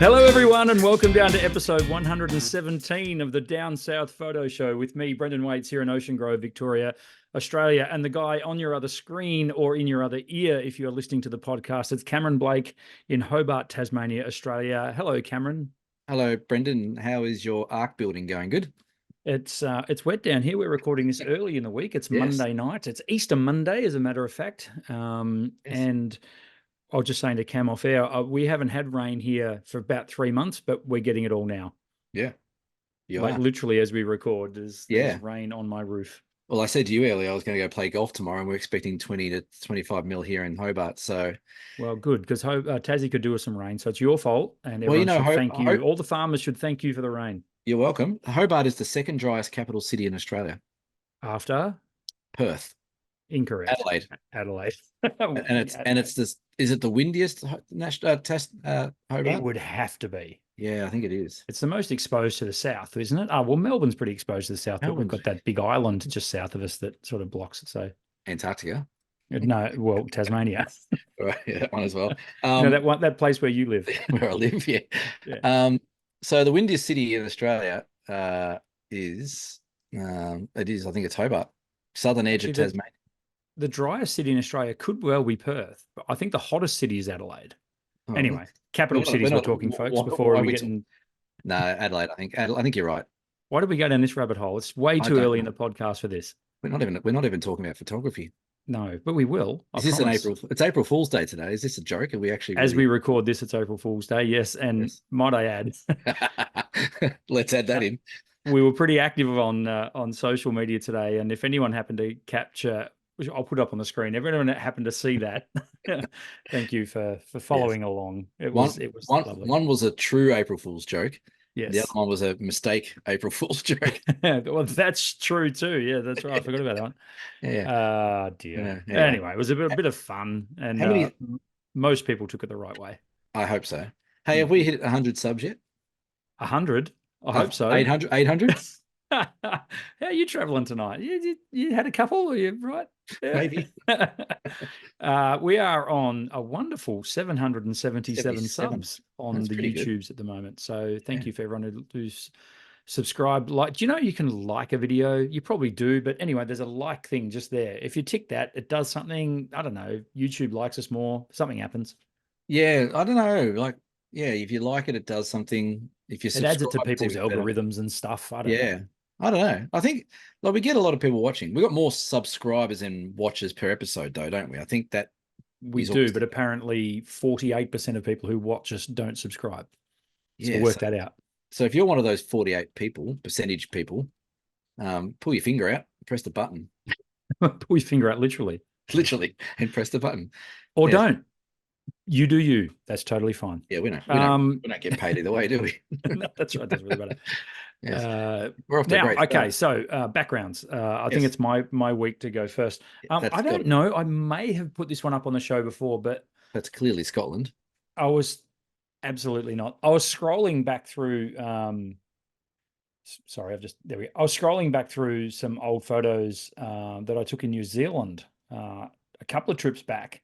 Hello, everyone, and welcome down to episode 117 of the Down South Photo Show with me, Brendan Waits, here in Ocean Grove, Victoria, Australia, and the guy on your other screen or in your other ear if you're listening to the podcast. It's Cameron Blake in Hobart, Tasmania, Australia. Hello, Cameron. Hello, Brendan. How is your arc building going? Good? It's wet down here. We're recording this early in the week. It's Monday night. It's Easter Monday, as a matter of fact. And I was just saying to Cam off air, we haven't had rain here for about 3 months, but we're getting it all now. Yeah. Like literally as we record, there's rain on my roof. Well, I said to you earlier, I was going to go play golf tomorrow, and we're expecting 20 to 25 mil here in Hobart. So, well, good, because Tassie could do with some rain. So it's your fault, and everyone should thank you. All the farmers should thank you for the rain. You're welcome. Hobart is the second driest capital city in Australia. After? Perth. Incorrect. Adelaide. and it's this. Is it the windiest national test? Hobart? It would have to be. Yeah, I think it is. It's the most exposed to the south, isn't it? Well, Melbourne's pretty exposed to the south, but we've got that big island just south of us that sort of blocks it. So Antarctica. No, well, Tasmania. Right, yeah, that one as well. That place where you live. Where I live, yeah. So the windiest city in Australia I think it's Hobart, southern edge of Tasmania. The driest city in Australia could well be Perth, but I think the hottest city is Adelaide. Anyway, capital cities we're talking, folks, before we get in. No, Adelaide, I think you're right. Why did we go down this rabbit hole? It's way too early in the podcast for this. We're not even talking about photography. No, but we will. It's April Fool's Day today. Is this a joke? Are we actually As we record this, it's April Fool's Day, yes. And might I add, let's add that in. We were pretty active on social media today, and if anyone happened to capture, which I'll put up on the screen, everyone that happened to see that, thank you for following along. It was lovely. One was a true April Fool's joke. Yes. The other one was a mistake April Fool's joke. Well, that's true too. Yeah, that's right. I forgot about that one. Yeah. Dear. Yeah. Anyway, it was a bit of fun, and most people took it the right way. I hope so. Hey, have we hit 100 subs yet? 100? I hope so. 800? 800? How are you traveling tonight? You had a couple, are you right? Yeah. Maybe. We are on a wonderful 777 subs on the YouTubes at the moment. So thank you for everyone who's subscribed. Do you know you can like a video? You probably do, but anyway, there's a like thing just there. If you tick that, it does something. I don't know. YouTube likes us more. Something happens. Yeah, I don't know. If you like it, it does something. If you it adds it to people's algorithms and stuff. I don't know. I don't know. I think we get a lot of people watching. We've got more subscribers and watchers per episode, though, don't we? I think that we do, but apparently 48% of people who watch us don't subscribe. So work that out. So if you're one of those 48 percentage people, pull your finger out, press the button. Pull your finger out, literally, and press the button, or don't. You do you. That's totally fine. Yeah, we don't get paid either way, do we? No, that's right. Doesn't really matter. Yes. We're off to now, great okay. So backgrounds. I think it's my week to go first. I don't know. I may have put this one up on the show before, but that's clearly Scotland. I was absolutely not. I was scrolling back through. Sorry, there we go. I was scrolling back through some old photos that I took in New Zealand a couple of trips back.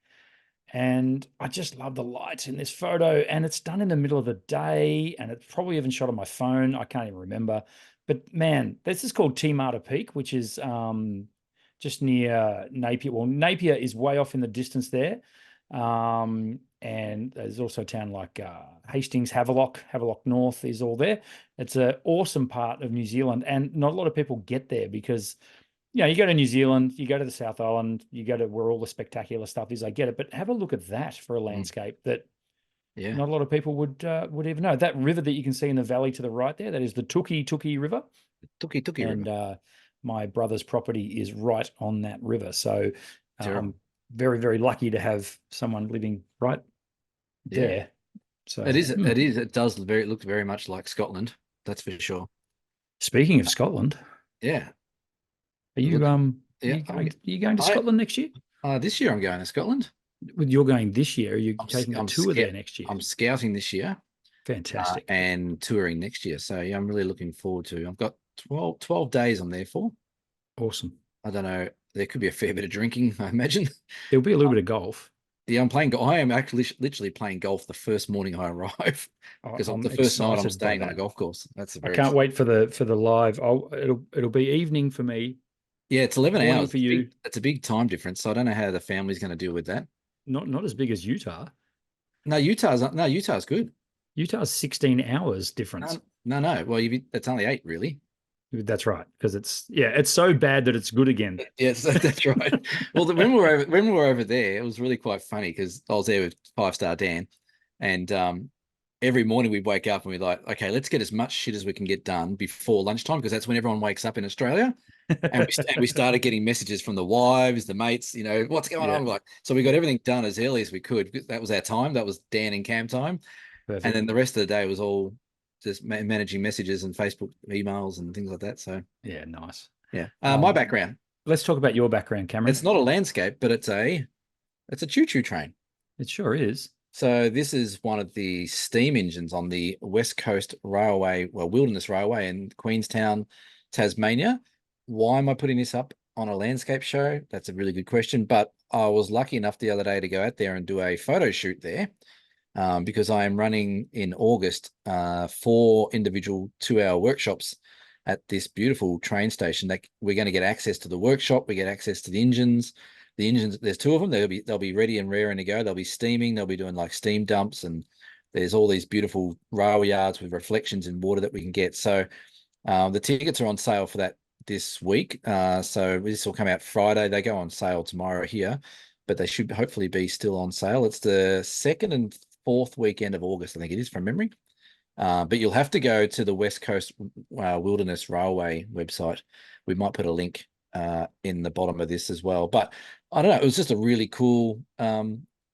And I just love the lights in this photo, and it's done in the middle of the day, and it's probably even shot on my phone. I can't even remember, but man, this is called Teamart Peak, which is just near Napier. Well, Napier is way off in the distance there, and there's also a town like Hastings, Havelock North is all there. It's an awesome part of New Zealand, and not a lot of people get there because. You go to New Zealand, you go to the South Island, you go to where all the spectacular stuff is. I get it, but have a look at that for a landscape that not a lot of people would even know. That river that you can see in the valley to the right there, that is the Tuki River. Tuki River. And my brother's property is right on that river. So I'm very, very lucky to have someone living right there. So it is. It does look very much like Scotland. That's for sure. Speaking of Scotland. Yeah. Are you going to Scotland next year? This year I'm going to Scotland. You're going this year? Are you taking a tour there next year? I'm scouting this year. Fantastic. And touring next year. So I'm really looking forward to. I've got 12 days I'm there for. Awesome. I don't know. There could be a fair bit of drinking, I imagine. There'll be a little bit of golf. Yeah, I'm playing. I am actually literally playing golf the first morning I arrive because I'm the first night I'm excited by staying on a that. golf course. That's a I very can't exciting. wait for the live. It'll be evening for me, Yeah, it's 11 morning hours. for It's you. a big time difference. So I don't know how the family's going to deal with that. Not as big as Utah. No, Utah's good. Utah's 16 hours difference. No. Well, that's only 8 really. That's right, because it's so bad that it's good again. Yes, that's right. Well, when we were over there, it was really quite funny because I was there with five-star Dan, and every morning we'd wake up and we'd like, okay, let's get as much shit as we can get done before lunchtime because that's when everyone wakes up in Australia. And we started getting messages from the wives, the mates, what's going Yeah, on? Like, so we got everything done as early as we could. That was our time. That was Dan and Cam time. And perfect. then the rest of the day was all just managing messages and Facebook emails and things like that. So Yeah, nice. yeah, my Um, background. let's talk about your background, It's Cameron. not a landscape, but it's a choo-choo train. It sure is. So this is one of the steam engines on the West Coast Railway, well, Wilderness Railway in Queenstown, Tasmania. Why am I putting this up on a landscape show? That's a really good question. But I was lucky enough the other day to go out there and do a photo shoot there, because I am running in August 4 individual 2-hour workshops at this beautiful train station. That we're going to get access to the workshop, we get access to the engines. The engines, there's 2 of them. They'll be ready and raring to go. They'll be steaming. They'll be doing like steam dumps, and there's all these beautiful rail yards with reflections in water that we can get. So the tickets are on sale for that this week. So this will come out Friday. They go on sale tomorrow here, but they should hopefully be still on sale. It's the 2nd and 4th weekend of August, I think it is from memory. But you'll have to go to the West Coast Wilderness Railway website. We might put a link in the bottom of this as well. But I don't know. It was just a really cool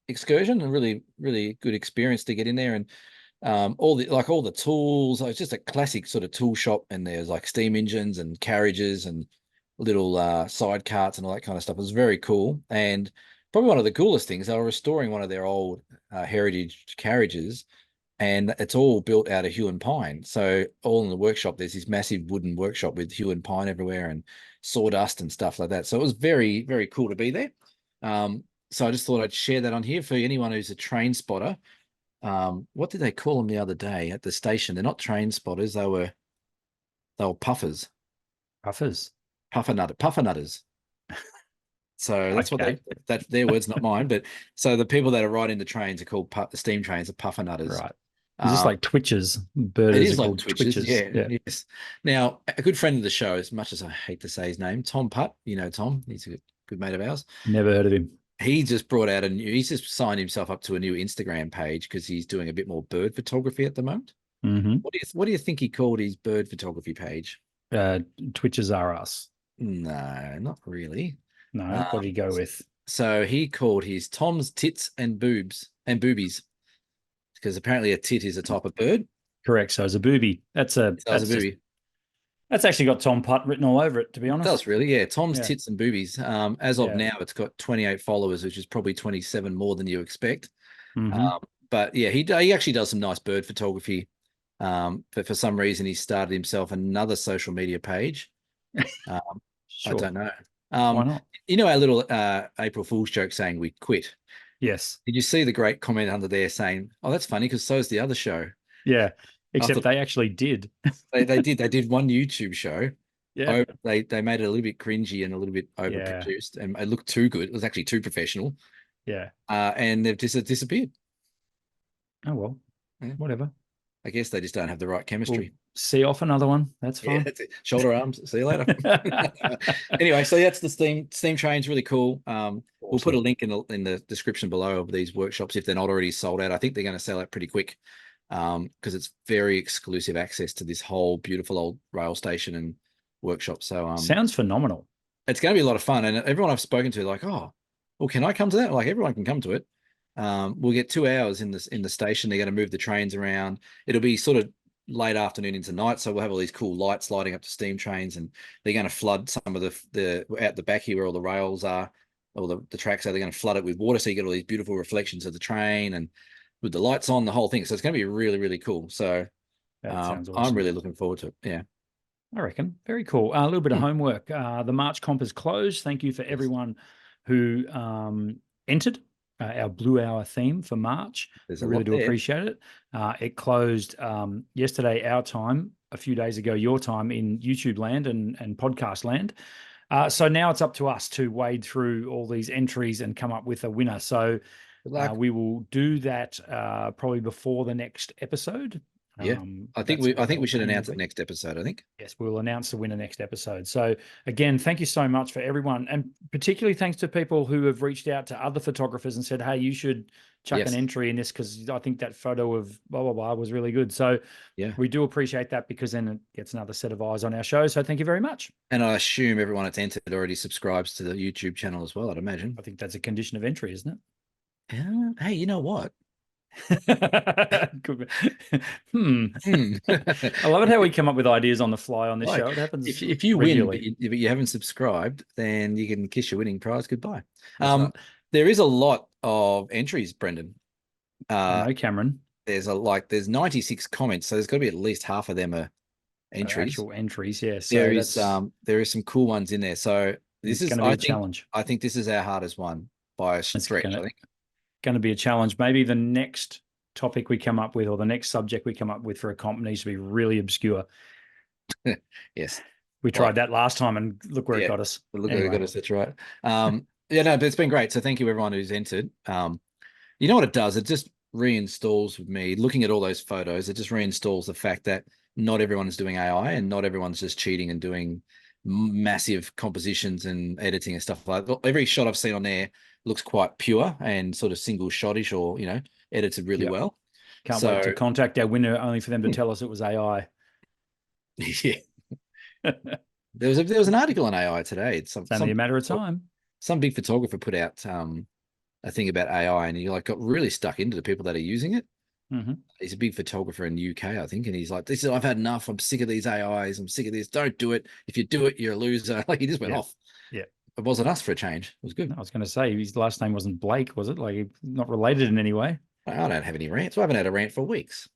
excursion, and really, really good experience to get in there, and all the tools. It's just a classic sort of tool shop, and there's like steam engines and carriages and little side carts and all that kind of stuff. It was very cool, and probably one of the coolest things. They were restoring one of their old heritage carriages, and it's all built out of hew and pine. So all in the workshop, there's this massive wooden workshop with hew and pine everywhere and sawdust and stuff like that. So it was very, very cool to be there. So I just thought I'd share that on here for anyone who's a train spotter. What did they call them the other day at the station? They're not train spotters. They were puffers, Puffers. puffernutters. So that's what Okay. that's their words, not mine. But so the people that are riding the trains are called the steam trains are puffernutters. Right. Is this like twitches? It Birders are is like called Twitches, twitches. yeah, Yeah. yes. Now, a good friend of the show, as much as I hate to say his name, Tom Putt, Tom, he's a good mate of ours. Never heard of him. He's just signed himself up to a new Instagram page because he's doing a bit more bird photography at the moment. Hmm. What do you think he called his bird photography page? Uh, Twitches are us. No, not really. No, what Um, did he go with? so he called his Tom's tits and boobs and boobies, because apparently a tit is a type of bird. Correct. So it's a booby. That was a booby. That's actually got Tom Putt written all over it, to be It honest. does really, yeah. Tom's Yeah. tits and boobies. As of Yeah. now, it's got 28 followers, which is probably 27 more than you expect. Hmm. Um, but yeah, he actually does some nice bird photography. But for some reason, he started himself another social media page. Um, I Sure. don't know. Why Um, not? our little April Fool's joke saying we quit. Yes. Did you see the great comment under there saying, "Oh, that's funny because so's the other show." Yeah. I Except thought they actually did. they did one YouTube show. Yeah. Oh, they made it a little bit cringy and a little bit Yeah. overproduced, and it looked too good. It was actually too professional, Yeah. and they've just disappeared. Oh, well, Yeah. whatever. I guess they just don't have the right We'll chemistry. see off another one. That's Yeah, fine. that's it. Shoulder arms. See you later. Anyway, so that's the steam train's really cool. We'll put a Awesome. link in the description below of these workshops if they're not already sold out. I think they're going to sell out pretty quick, because it's very exclusive access to this whole beautiful old rail station and workshop. So Sounds phenomenal. it's going to be a lot of fun. And everyone I've spoken to, like, oh, well, can I come to that? Like, everyone can come to it. We'll get 2 hours in the station. They're going to move the trains around. It'll be sort of late afternoon into night, so we'll have all these cool lights lighting up to steam trains, and they're going to flood some of the out the back here where all the rails are, or the tracks are. They're going to flood it with water, so you get all these beautiful reflections of the train and with the lights on, the whole thing. So it's going to be really, really cool. So That sounds I'm awesome. really looking forward to it. Yeah. I reckon. Very cool. A little bit of Hmm. homework. The March comp is closed. Thank you for Yes. everyone who entered. our Blue Hour theme for March. There's We a really lot do there. appreciate it. It closed yesterday, our time, a few days ago, your time in YouTube land and podcast land. So now it's up to us to wade through all these entries and come up with a winner. So Good luck. we will do that probably before the next episode. Yeah. I think That's what we our should aim will announce it be. next episode, I think. Yes, we'll announce the winner next episode. So again, thank you so much for everyone. And particularly thanks to people who have reached out to other photographers and said, hey, you should chuck an Yes. entry in this because I think that photo of blah, blah, blah was really good. So Yeah. we do appreciate that because then it gets another set of eyes on our show. So thank you very much. And I assume everyone that's entered already subscribes to the YouTube channel as well, I'd imagine. I think that's a condition of entry, isn't Hey, you know what? it? I love it how we come up with ideas on the fly on this show. It happens if you win, but regularly. you haven't subscribed, then you can kiss your winning prize goodbye. That's right. There is a lot of entries, Brendan. I know, Cameron. There's 96 comments, so there's got to be at least half of them are entries. Actual entries, yeah. So there is some cool ones in there. So this is going to be a challenge. I think this is our hardest one by a stretch. I think going to be a challenge. Maybe the next topic we come up with or the next subject we come up with for a comp needs to be really obscure. Yes. We tried that last time and look where it got us. Look where it got us. That's right. Yeah, no, but it's been great. So thank you everyone who's entered. You know what it does? It just reinstalls with me looking at all those photos. It just reinstalls the fact that not everyone is doing AI and not everyone's just cheating and doing massive compositions and editing and stuff like that. Every shot I've seen on there looks quite pure and sort of single shottish or, edited really well. Can't wait to contact our winner only for them to tell us it was AI. Yeah. There was an article on AI today. It's only a matter of time. Some big photographer put out a thing about AI and he got really stuck into the people that are using it. Mm-hmm. He's a big photographer in the UK, I think, and he's like, "This is I've had enough. I'm sick of these AIs. I'm sick of this. Don't do it. If you do it, you're a loser." Like he just went off. Yeah, it wasn't us for a change. It was good. I was going to say his last name wasn't Blake, was it? Like not related in any way. I don't have any rants. I haven't had a rant for weeks.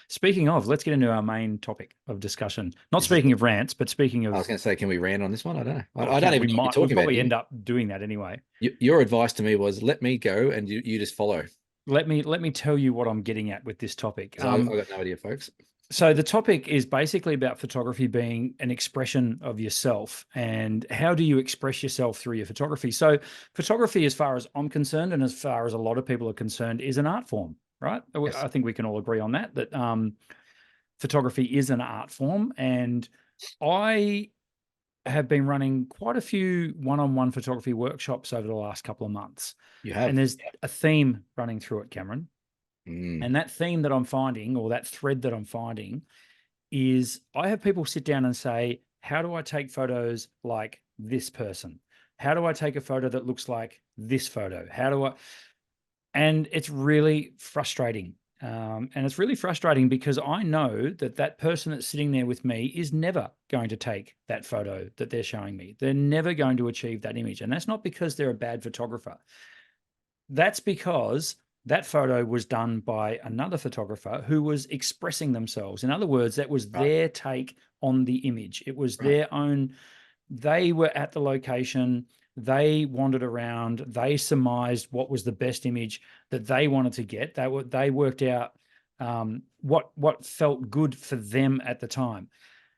Speaking of, let's get into our main topic of discussion. Not speaking of rants, but speaking of. I was going to say, can we rant on this one? I don't know. I don't even know what you're talking about. We'll probably end up doing that anyway. Your advice to me was let me go and you just follow. Let me tell you what I'm getting at with this topic. I've got no idea, folks. So the topic is basically about photography being an expression of yourself and how do you express yourself through your photography. So photography, as far as I'm concerned, and as far as a lot of people are concerned, is an art form, right? Yes. I think we can all agree on that photography is an art form. And I have been running quite a few one-on-one photography workshops over the last couple of months. You have. And there's a theme running through it, Cameron. And that theme that I'm finding, or that thread that I'm finding, is I have people sit down and say, how do I take photos like this person? How do I take a photo that looks like this photo? And it's really frustrating. And it's really frustrating because I know that person that's sitting there with me is never going to take that photo that they're showing me. They're never going to achieve that image. And that's not because they're a bad photographer. That's because that photo was done by another photographer who was expressing themselves. In other words, that was their take on the image. It was their own. They were at the location. They wandered around. They surmised what was the best image that they wanted to get. They worked out what felt good for them at the time.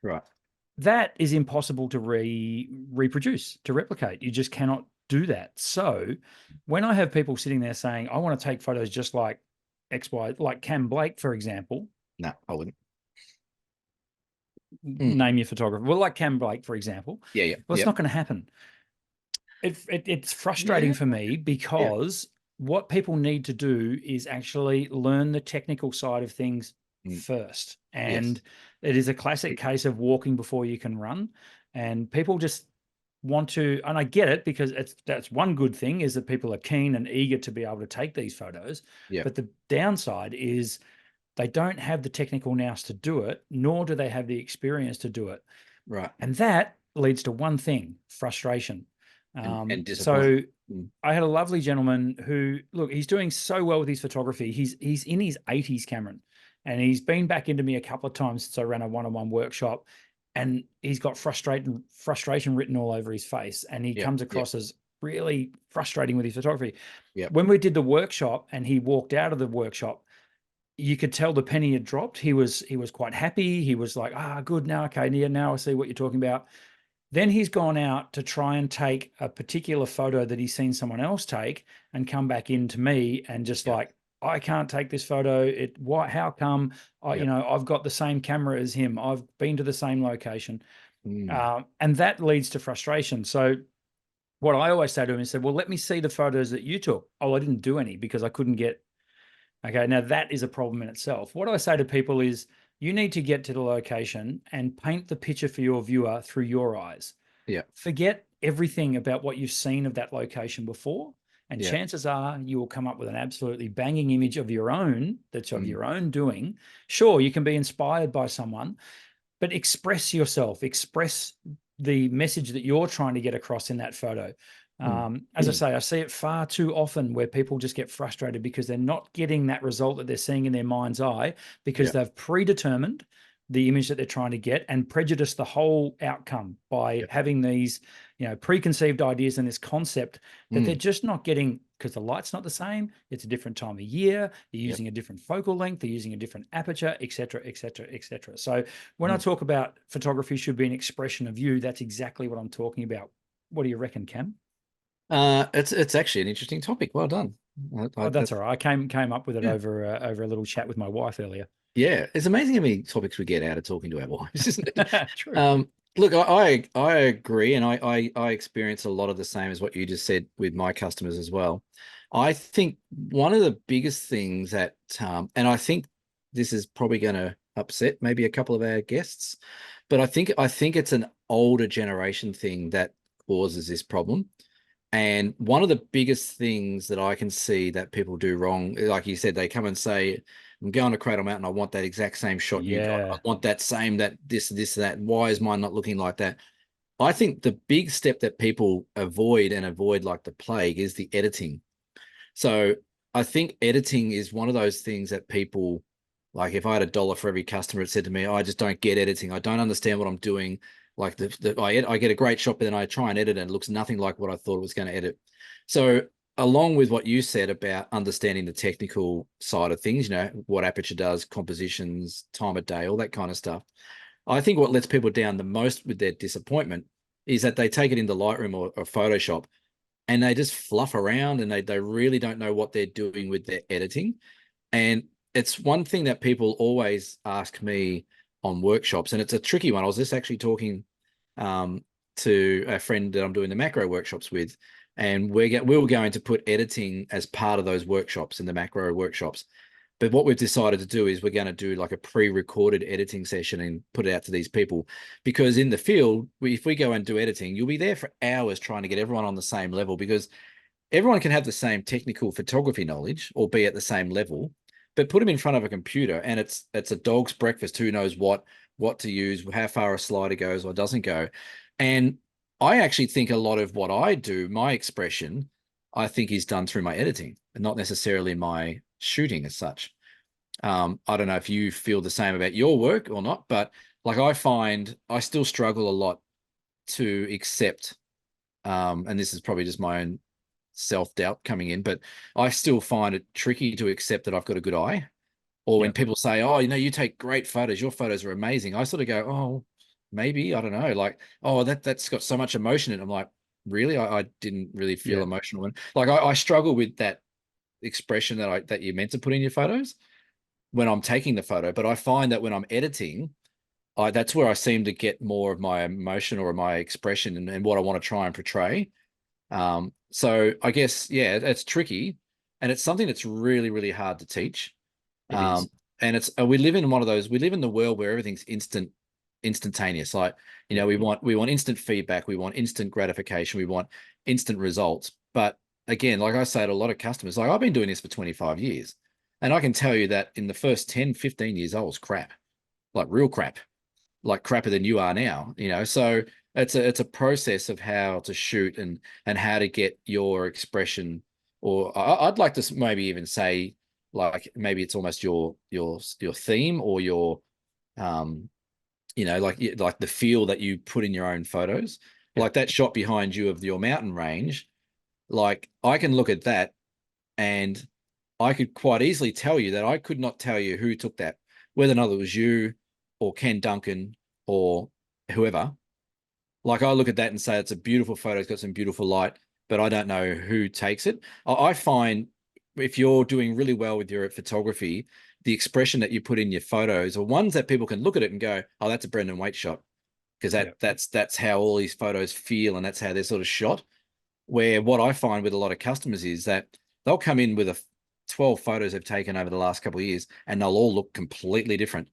Right. That is impossible to reproduce, to replicate. You just cannot do that. So when I have people sitting there saying, I want to take photos just like XY, like Cam Blake, for example. No, I wouldn't. Name your photographer. Well, like Cam Blake, for example. Yeah. Well, it's not going to happen. It's frustrating for me because what people need to do is actually learn the technical side of things first. And it is a classic case of walking before you can run. And people just want to, and I get it because that's one good thing is that people are keen and eager to be able to take these photos. But the downside is they don't have the technical nous to do it, nor do they have the experience to do it. Right. And that leads to one thing: frustration. And so I had a lovely gentleman who, look, he's doing so well with his photography. He's in his 80s, Cameron, and he's been back into me a couple of times since I ran a one-on-one workshop, and he's got frustration written all over his face, and he comes across as really frustrating with his photography. Yep. When we did the workshop and he walked out of the workshop, you could tell the penny had dropped. He was quite happy. He was like, good, now, okay, yeah, now I see what you're talking about. Then he's gone out to try and take a particular photo that he's seen someone else take and come back into me and just Yep. like, I can't take this photo. How come? Yep. I've got the same camera as him. I've been to the same location. Mm. And that leads to frustration. So what I always say to him is, well, let me see the photos that you took. Oh, I didn't do any because I couldn't get. Okay, now that is a problem in itself. What I say to people is, you need to get to the location and paint the picture for your viewer through your eyes. Yeah. Forget everything about what you've seen of that location before, and Yeah. chances are you will come up with an absolutely banging image of your own that's of Mm. your own doing. Sure, you can be inspired by someone, but express yourself, express the message that you're trying to get across in that photo. As I say, I see it far too often where people just get frustrated because they're not getting that result that they're seeing in their mind's eye because Yeah. they've predetermined the image that they're trying to get and prejudice the whole outcome by Yeah. having these, preconceived ideas and this concept that they're Mm. just not getting because the light's not the same. It's a different time of year. They're Yep. using a different focal length. They're using a different aperture, et cetera, et cetera, et cetera. So when I Mm. talk about photography should be an expression of you, that's exactly what I'm talking about. What do you reckon, Cam? It's actually an interesting topic. Well done. Oh, that's That's all right. I came up with it yeah. over a little chat with my wife earlier. Yeah, it's amazing how many topics we get out of talking to our wives, isn't it? True. Look, I agree, and I experience a lot of the same as what you just said with my customers as well. I think one of the biggest things that, and I think this is probably going to upset maybe a couple of our guests, but I think it's an older generation thing that causes this problem. And one of the biggest things that I can see that people do wrong, like you said, they come and say, I'm going to Cradle Mountain. I want that exact same shot you got. I Yeah, want that same, that this, that. Why is mine not looking like that? I think the big step that people avoid like the plague is the editing. So I think editing is one of those things that people, like if I had $1 for every customer that said to me, I just don't get editing. I don't understand what I'm doing. Like I get a great shot, but then I try and edit and it looks nothing like what I thought it was going to edit. So along with what you said about understanding the technical side of things, what aperture does, compositions, time of day, all that kind of stuff. I think what lets people down the most with their disappointment is that they take it into Lightroom or Photoshop and they just fluff around and they really don't know what they're doing with their editing. And it's one thing that people always ask me on workshops, and it's a tricky one. I was just actually talking to a friend that I'm doing the macro workshops with, and we were going to put editing as part of those workshops in the macro workshops. But what we've decided to do is we're going to do like a pre-recorded editing session and put it out to these people, because in the field, if we go and do editing, you'll be there for hours trying to get everyone on the same level, because everyone can have the same technical photography knowledge or be at the same level, but put them in front of a computer and it's a dog's breakfast. Who knows what to use, how far a slider goes or doesn't go. And I actually think a lot of what I do, my expression, I think is done through my editing and not necessarily my shooting as such. I don't know if you feel the same about your work or not, but like I find I still struggle a lot to accept, and this is probably just my own self-doubt coming in, but I still find it tricky to accept that I've got a good eye. Or when yep, people say, oh, you take great photos, your photos are amazing. I sort of go, oh, maybe, I don't know. Like, oh, that's got so much emotion in it. I'm like, really? I didn't really feel yeah. emotional. And like, I struggle with that expression that you're meant to put in your photos when I'm taking the photo. But I find that when I'm editing, that's where I seem to get more of my emotion or my expression and what I want to try and portray. So I guess, yeah, it's tricky and it's something that's really, really hard to teach. It Um, is. and we live in the world where everything's instantaneous. Like, Yep. we want instant feedback. We want instant gratification. We want instant results. But again, like I say to a lot of customers, like I've been doing this for 25 years and I can tell you that in the first 10, 15 years, I was crap, like real crap, like crappier than you are now, so it's a process of how to shoot and how to get your expression, or I'd like to maybe even say, like maybe it's almost your theme or your like the feel that you put in your own photos, Yep. like that shot behind you of your mountain range. Like I can look at that and I could quite easily tell you that I could not tell you who took that, whether or not it was you or Ken Duncan or whoever. Like I look at that and say it's a beautiful photo, it's got some beautiful light, but I don't know who takes it. I find if you're doing really well with your photography, the expression that you put in your photos are ones that people can look at it and go, "Oh, that's a Brendan Waite shot," because Yeah, that's how all these photos feel and that's how they're sort of shot. Where what I find with a lot of customers is that they'll come in with 12 photos they've taken over the last couple of years and they'll all look completely different.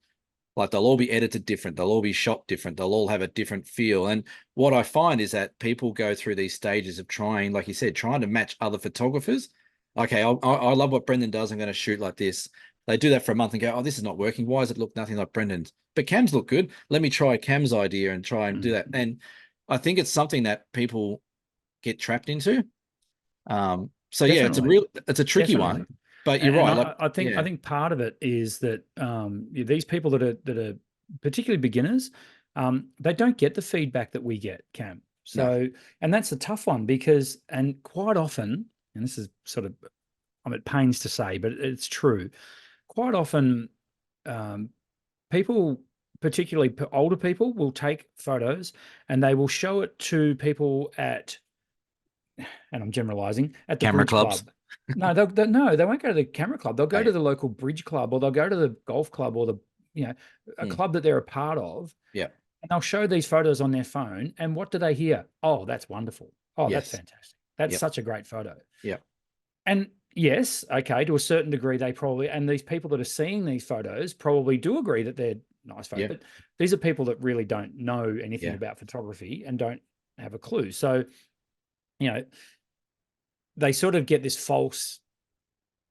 Like they'll all be edited different. They'll all be shot different. They'll all have a different feel. And what I find is that people go through these stages of trying, like you said, trying to match other photographers. Okay, I love what Brendan does. I'm going to shoot like this. They do that for a month and go, oh, this is not working. Why does it look nothing like Brendan's? But Cam's look good. Let me try Cam's idea and try and do that. And I think it's something that people get trapped into. So yeah, definitely, it's a tricky definitely. one. But you're And right. Like, I yeah, think part of it is that these people that are particularly beginners, they don't get the feedback that we get, Cam. no, So, and that's a tough one because, and quite often, and this is sort of, I'm at pains to say, but it's true. Quite often, um, people, particularly older people, will take photos and they will show it to people at, and I'm generalizing, at the camera bridge clubs. club. No, no, they won't go to the camera club. They'll Oh go yeah. to the local bridge club, or they'll go to the golf club, or the, you know, a Mm, club that they're a part of, yeah. and they'll show these photos on their phone. And what do they hear? Oh, that's wonderful. Oh, that's Yes. fantastic. That's Yep. such a great photo. Yep. And yes, okay, to a certain degree, they probably, and these people that are seeing these photos probably do agree that they're nice photos, Yep. but these are people that really don't know anything Yeah. about photography and don't have a clue. So, you know, they sort of get this false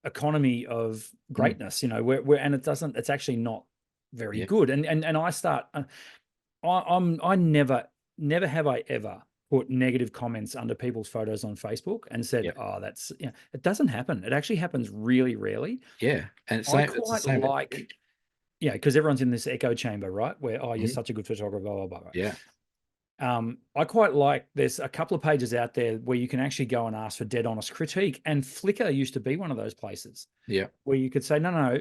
economy of Mm, greatness, where and it's actually not very yeah. good. And I start, I never have I ever put negative comments under people's photos on Facebook and said, Yep. oh, that's, it doesn't happen. It actually happens really rarely. Yeah. And I it's the quite same. like, because everyone's in this echo chamber, right? Where, oh, you're Mhm. such a good photographer, blah, blah, blah. Right? Yeah. I quite like, there's a couple of pages out there where you can actually go and ask for dead honest critique. And Flickr used to be one of those places Yeah. where you could say, no,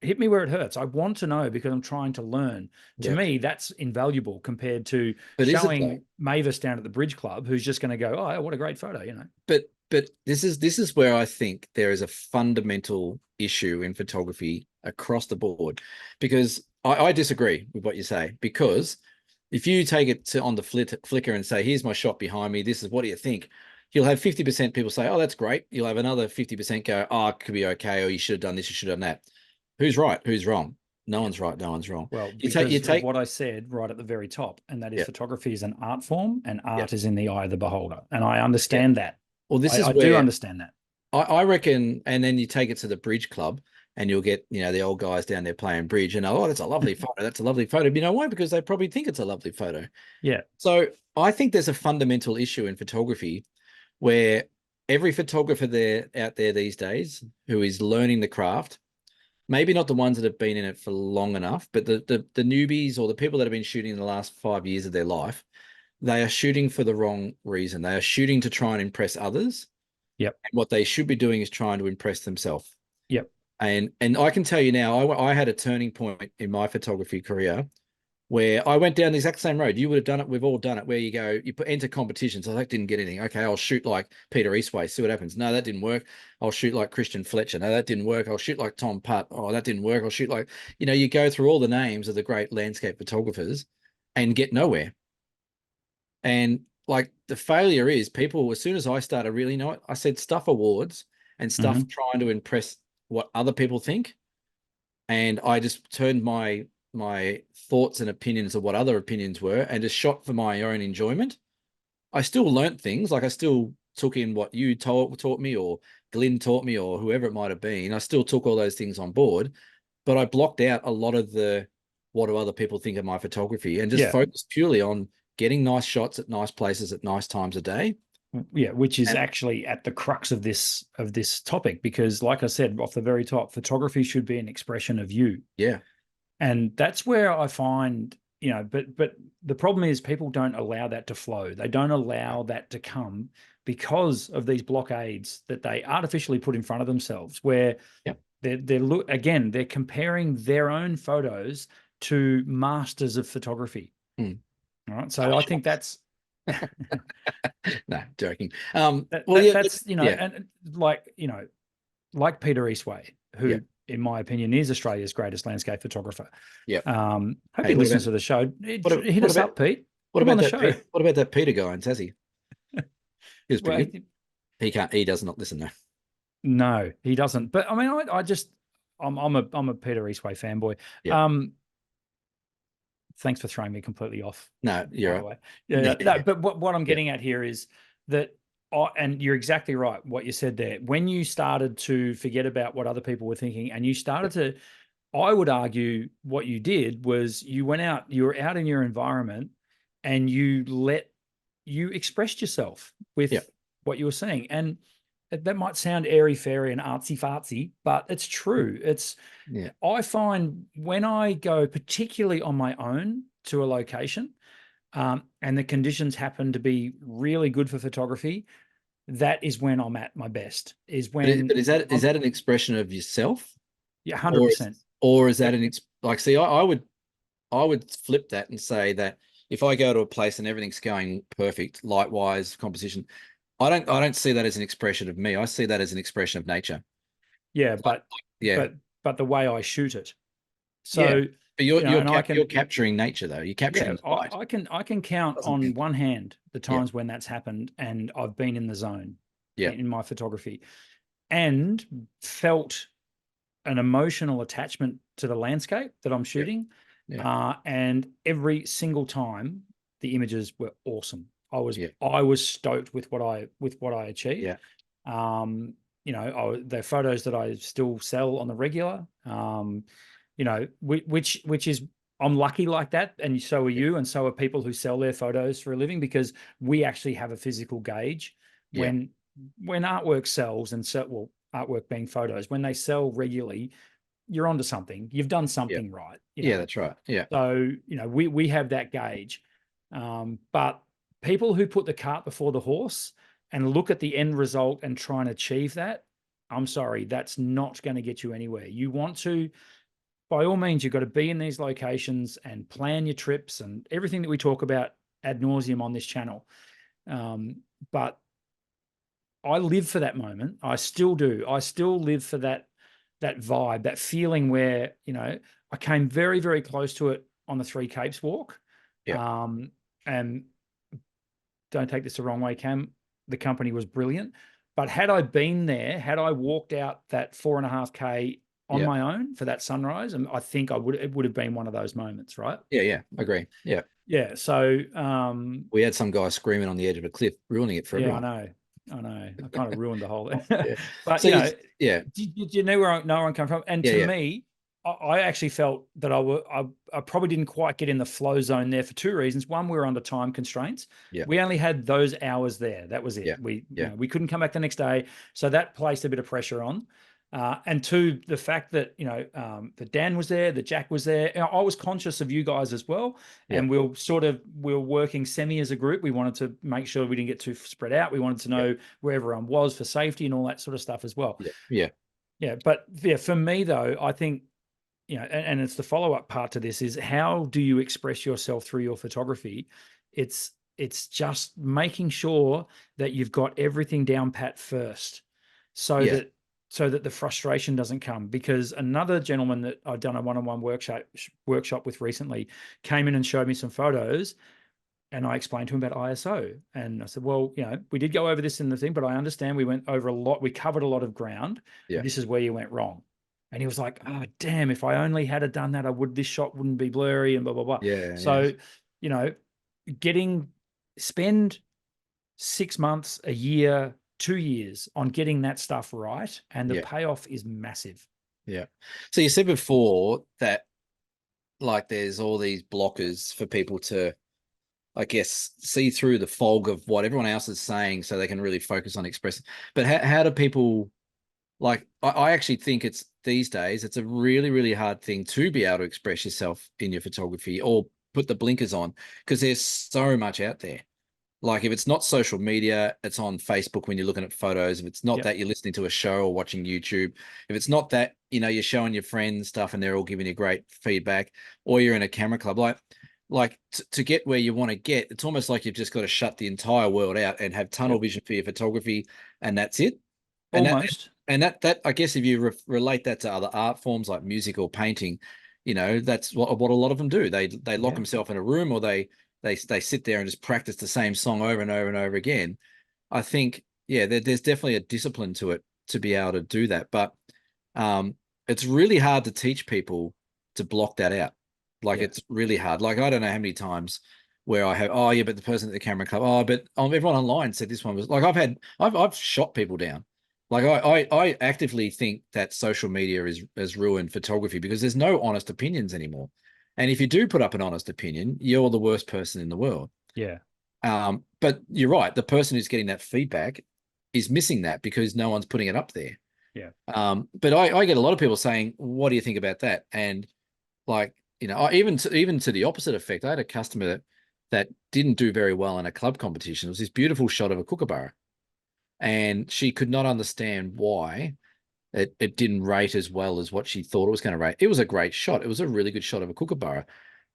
hit me where it hurts. I want to know because I'm trying to learn. To Yeah. me, that's invaluable compared to But is it though? showing Mavis down at the bridge club who's just going to go, oh, what a great photo. But this is where I think there is a fundamental issue in photography across the board, because I disagree with what you say. Because if you take it to on the Flickr and say, here's my shot behind me, this is what do you think? You'll have 50% people say, oh, that's great. You'll have another 50% go, oh, it could be okay, or you should have done this, you should have done that. Who's right? Who's wrong? No one's right, no one's wrong. Well, You because of take what I said right at the very top, and that is yeah, photography is an art form and yeah, art is in the eye of the beholder. And I yeah. understand that. Well, this is I do where understand that. I reckon, and then you take it to the bridge club and you'll get, the old guys down there playing bridge and oh, that's a lovely photo. That's a lovely photo. But you know why? Because they probably think it's a lovely photo. Yeah. So I think there's a fundamental issue in photography where every photographer there out there these days who is learning the craft, maybe not the ones that have been in it for long enough, but the newbies or the people that have been shooting in the last 5 years of their life, they are shooting for the wrong reason. They are shooting to try and impress others. Yep. And what they should be doing is trying to impress themselves. Yep. And I can tell you now, I had a turning point in my photography career where I went down the exact same road. You would have done it. We've all done it. Where you go, you put enter competitions. So that didn't get anything. Okay, I'll shoot like Peter Eastway. See what happens. No, that didn't work. I'll shoot like Christian Fletcher. No, that didn't work. I'll shoot like Tom Putt. Oh, that didn't work. I'll shoot like, you go through all the names of the great landscape photographers and get nowhere. And like the failure is people, as soon as I started really know it, I said stuff awards and stuff Hmm. trying to impress what other people think. And I just turned my thoughts and opinions of what other opinions were and just shot for my own enjoyment. I still learnt things, like I still took in what you taught me or Glenn taught me or whoever it might have been. I still took all those things on board, but I blocked out a lot of the what do other people think of my photography and just Yeah. focused purely on getting nice shots at nice places at nice times a day. Yeah, which is And actually at the crux of this topic, because like I said off the very top, photography should be an expression of you. yeah, And that's where I find, but the problem is people don't allow that to flow. They don't allow that to come because of these blockades that they artificially put in front of themselves, where Yep. they're comparing their own photos to masters of photography. Hmm. All right. So I think that's No, joking. that's yeah, and like Peter Eastway, yeah, who in my opinion is Australia's greatest landscape photographer. yeah. Hope Hey, he listens to the show. Hit what us about up, Pete. what Come on about the that show. What about that Peter guy in Tassie? He was Well, pretty good. He can't. He does not listen though. no, he doesn't. But I mean, I'm a Peter Eastway fanboy. Yeah. Thanks for throwing me completely off, No, you're by the right. way. Yeah, No, but what I'm yeah, getting at here is that, and you're exactly right, what you said there. When you started to forget about what other people were thinking and you started to, I would argue what you did was you went out, you were out in your environment and you expressed yourself yeah, with what you were saying. And that might sound airy fairy and artsy fartsy, but it's true. yeah, I find when I go, particularly on my own, to a location, and the conditions happen to be really good for photography, that is when I'm at my best. Is when but is that an expression of yourself, yeah, or 100%. is that like? See, I would flip that and say that if I go to a place and everything's going perfect, light wise, composition, I don't see that as an expression of me. I see that as an expression of nature. Yeah, Yeah, but but the way I shoot it. yeah. So, But and I you're can, capturing nature though. You're yeah, capturing light. I can count Doesn't on mean one hand the yeah, times when that's happened and I've been in the zone yeah, in my photography and felt an emotional attachment to the landscape that I'm yeah, shooting. yeah, And every single time the images were awesome. yeah, I was stoked with what I achieved. yeah, They're photos that I still sell on the regular. Which is, I'm lucky like that, and so are yeah, you, and so are people who sell their photos for a living, because we actually have a physical gauge yeah, when artwork sells, and so, well, artwork being photos, when they sell regularly, you're onto something. You've done yeah. something right, Yeah, that's right. Yeah, So, we have that gauge. But people who put the cart before the horse and look at the end result and try and achieve that, I'm sorry, that's not going to get you anywhere. You want to, by all means, you've got to be in these locations and plan your trips and everything that we talk about ad nauseum on this channel. But I live for that moment. I still do. I still live for that vibe, that feeling where, I came very, very close to it on the Three Capes walk. yeah, And don't take this the wrong way, Cam, the company was brilliant. But had I been there, had I walked out that 4.5K on yeah, my own for that sunrise, and I think it would have been one of those moments, right? yeah, yeah. Agree. Yeah. Yeah. So We had some guy screaming on the edge of a cliff, ruining it for yeah, I everyone. know. I know. I kind of ruined the whole Yeah. but So yeah, do you know where I'm coming from? And yeah, to yeah, me, I actually felt that I probably didn't quite get in the flow zone there for two reasons. One, we were under time constraints. yeah, We only had those hours there. That was it. yeah, yeah, We couldn't come back the next day, so that placed a bit of pressure on. And two, the fact that that Dan was there, that Jack was there. I was conscious of you guys as well, yeah, and we're working semi as a group. We wanted to make sure we didn't get too spread out. We wanted to yeah, know where everyone was for safety and all that sort of stuff as well. yeah, yeah, Yeah, but yeah, for me though, I think and it's the follow-up part to this, is how do you express yourself through your photography? It's just making sure that you've got everything down pat first, so yeah, that the frustration doesn't come. Because another gentleman that I've done a one-on-one workshop with recently came in and showed me some photos, and I explained to him about ISO. And I said, well, we did go over this in the thing, but I understand we went over a lot. We covered a lot of ground. yeah, This is where you went wrong. And he was like, oh, damn, if I only had done that, this shot wouldn't be blurry and blah, blah, blah. yeah, yeah, So, you know, spend 6 months, a year, 2 years on getting that stuff right. And the yeah, payoff is massive. yeah. So you said before that like there's all these blockers for people to, I guess, see through the fog of what everyone else is saying so they can really focus on expressing. But how do people, like, I actually think it's these days, it's a really, really hard thing to be able to express yourself in your photography or put the blinkers on because there's so much out there. Like if it's not social media, it's on Facebook when you're looking at photos. If it's not Yep. that you're listening to a show or watching YouTube, if it's not that, you're showing your friends stuff and they're all giving you great feedback, or you're in a camera club, like to get where you want to get, it's almost like you've just got to shut the entire world out and have tunnel Yep. vision for your photography, and that's it. And that Almost. and that I guess if you relate that to other art forms like music or painting, that's what a lot of them do. They lock Yeah. themselves in a room, or they sit there and just practice the same song over and over and over again. I think, yeah, there's definitely a discipline to it to be able to do that. But it's really hard to teach people to block that out. Like Yeah. it's really hard. Like I don't know how many times where I have, oh yeah, but the person at the camera club, oh, but everyone online said this one was like I've shot people down. Like I actively think that social media has ruined photography because there's no honest opinions anymore. And if you do put up an honest opinion, you're the worst person in the world. Yeah. But you're right. The person who's getting that feedback is missing that because no one's putting it up there. Yeah. But I get a lot of people saying, "What do you think about that?" And like, even to the opposite effect, I had a customer that didn't do very well in a club competition. It was this beautiful shot of a kookaburra, and she could not understand why it didn't rate as well as what she thought it was going to rate. It was a great shot. It was a really good shot of a kookaburra,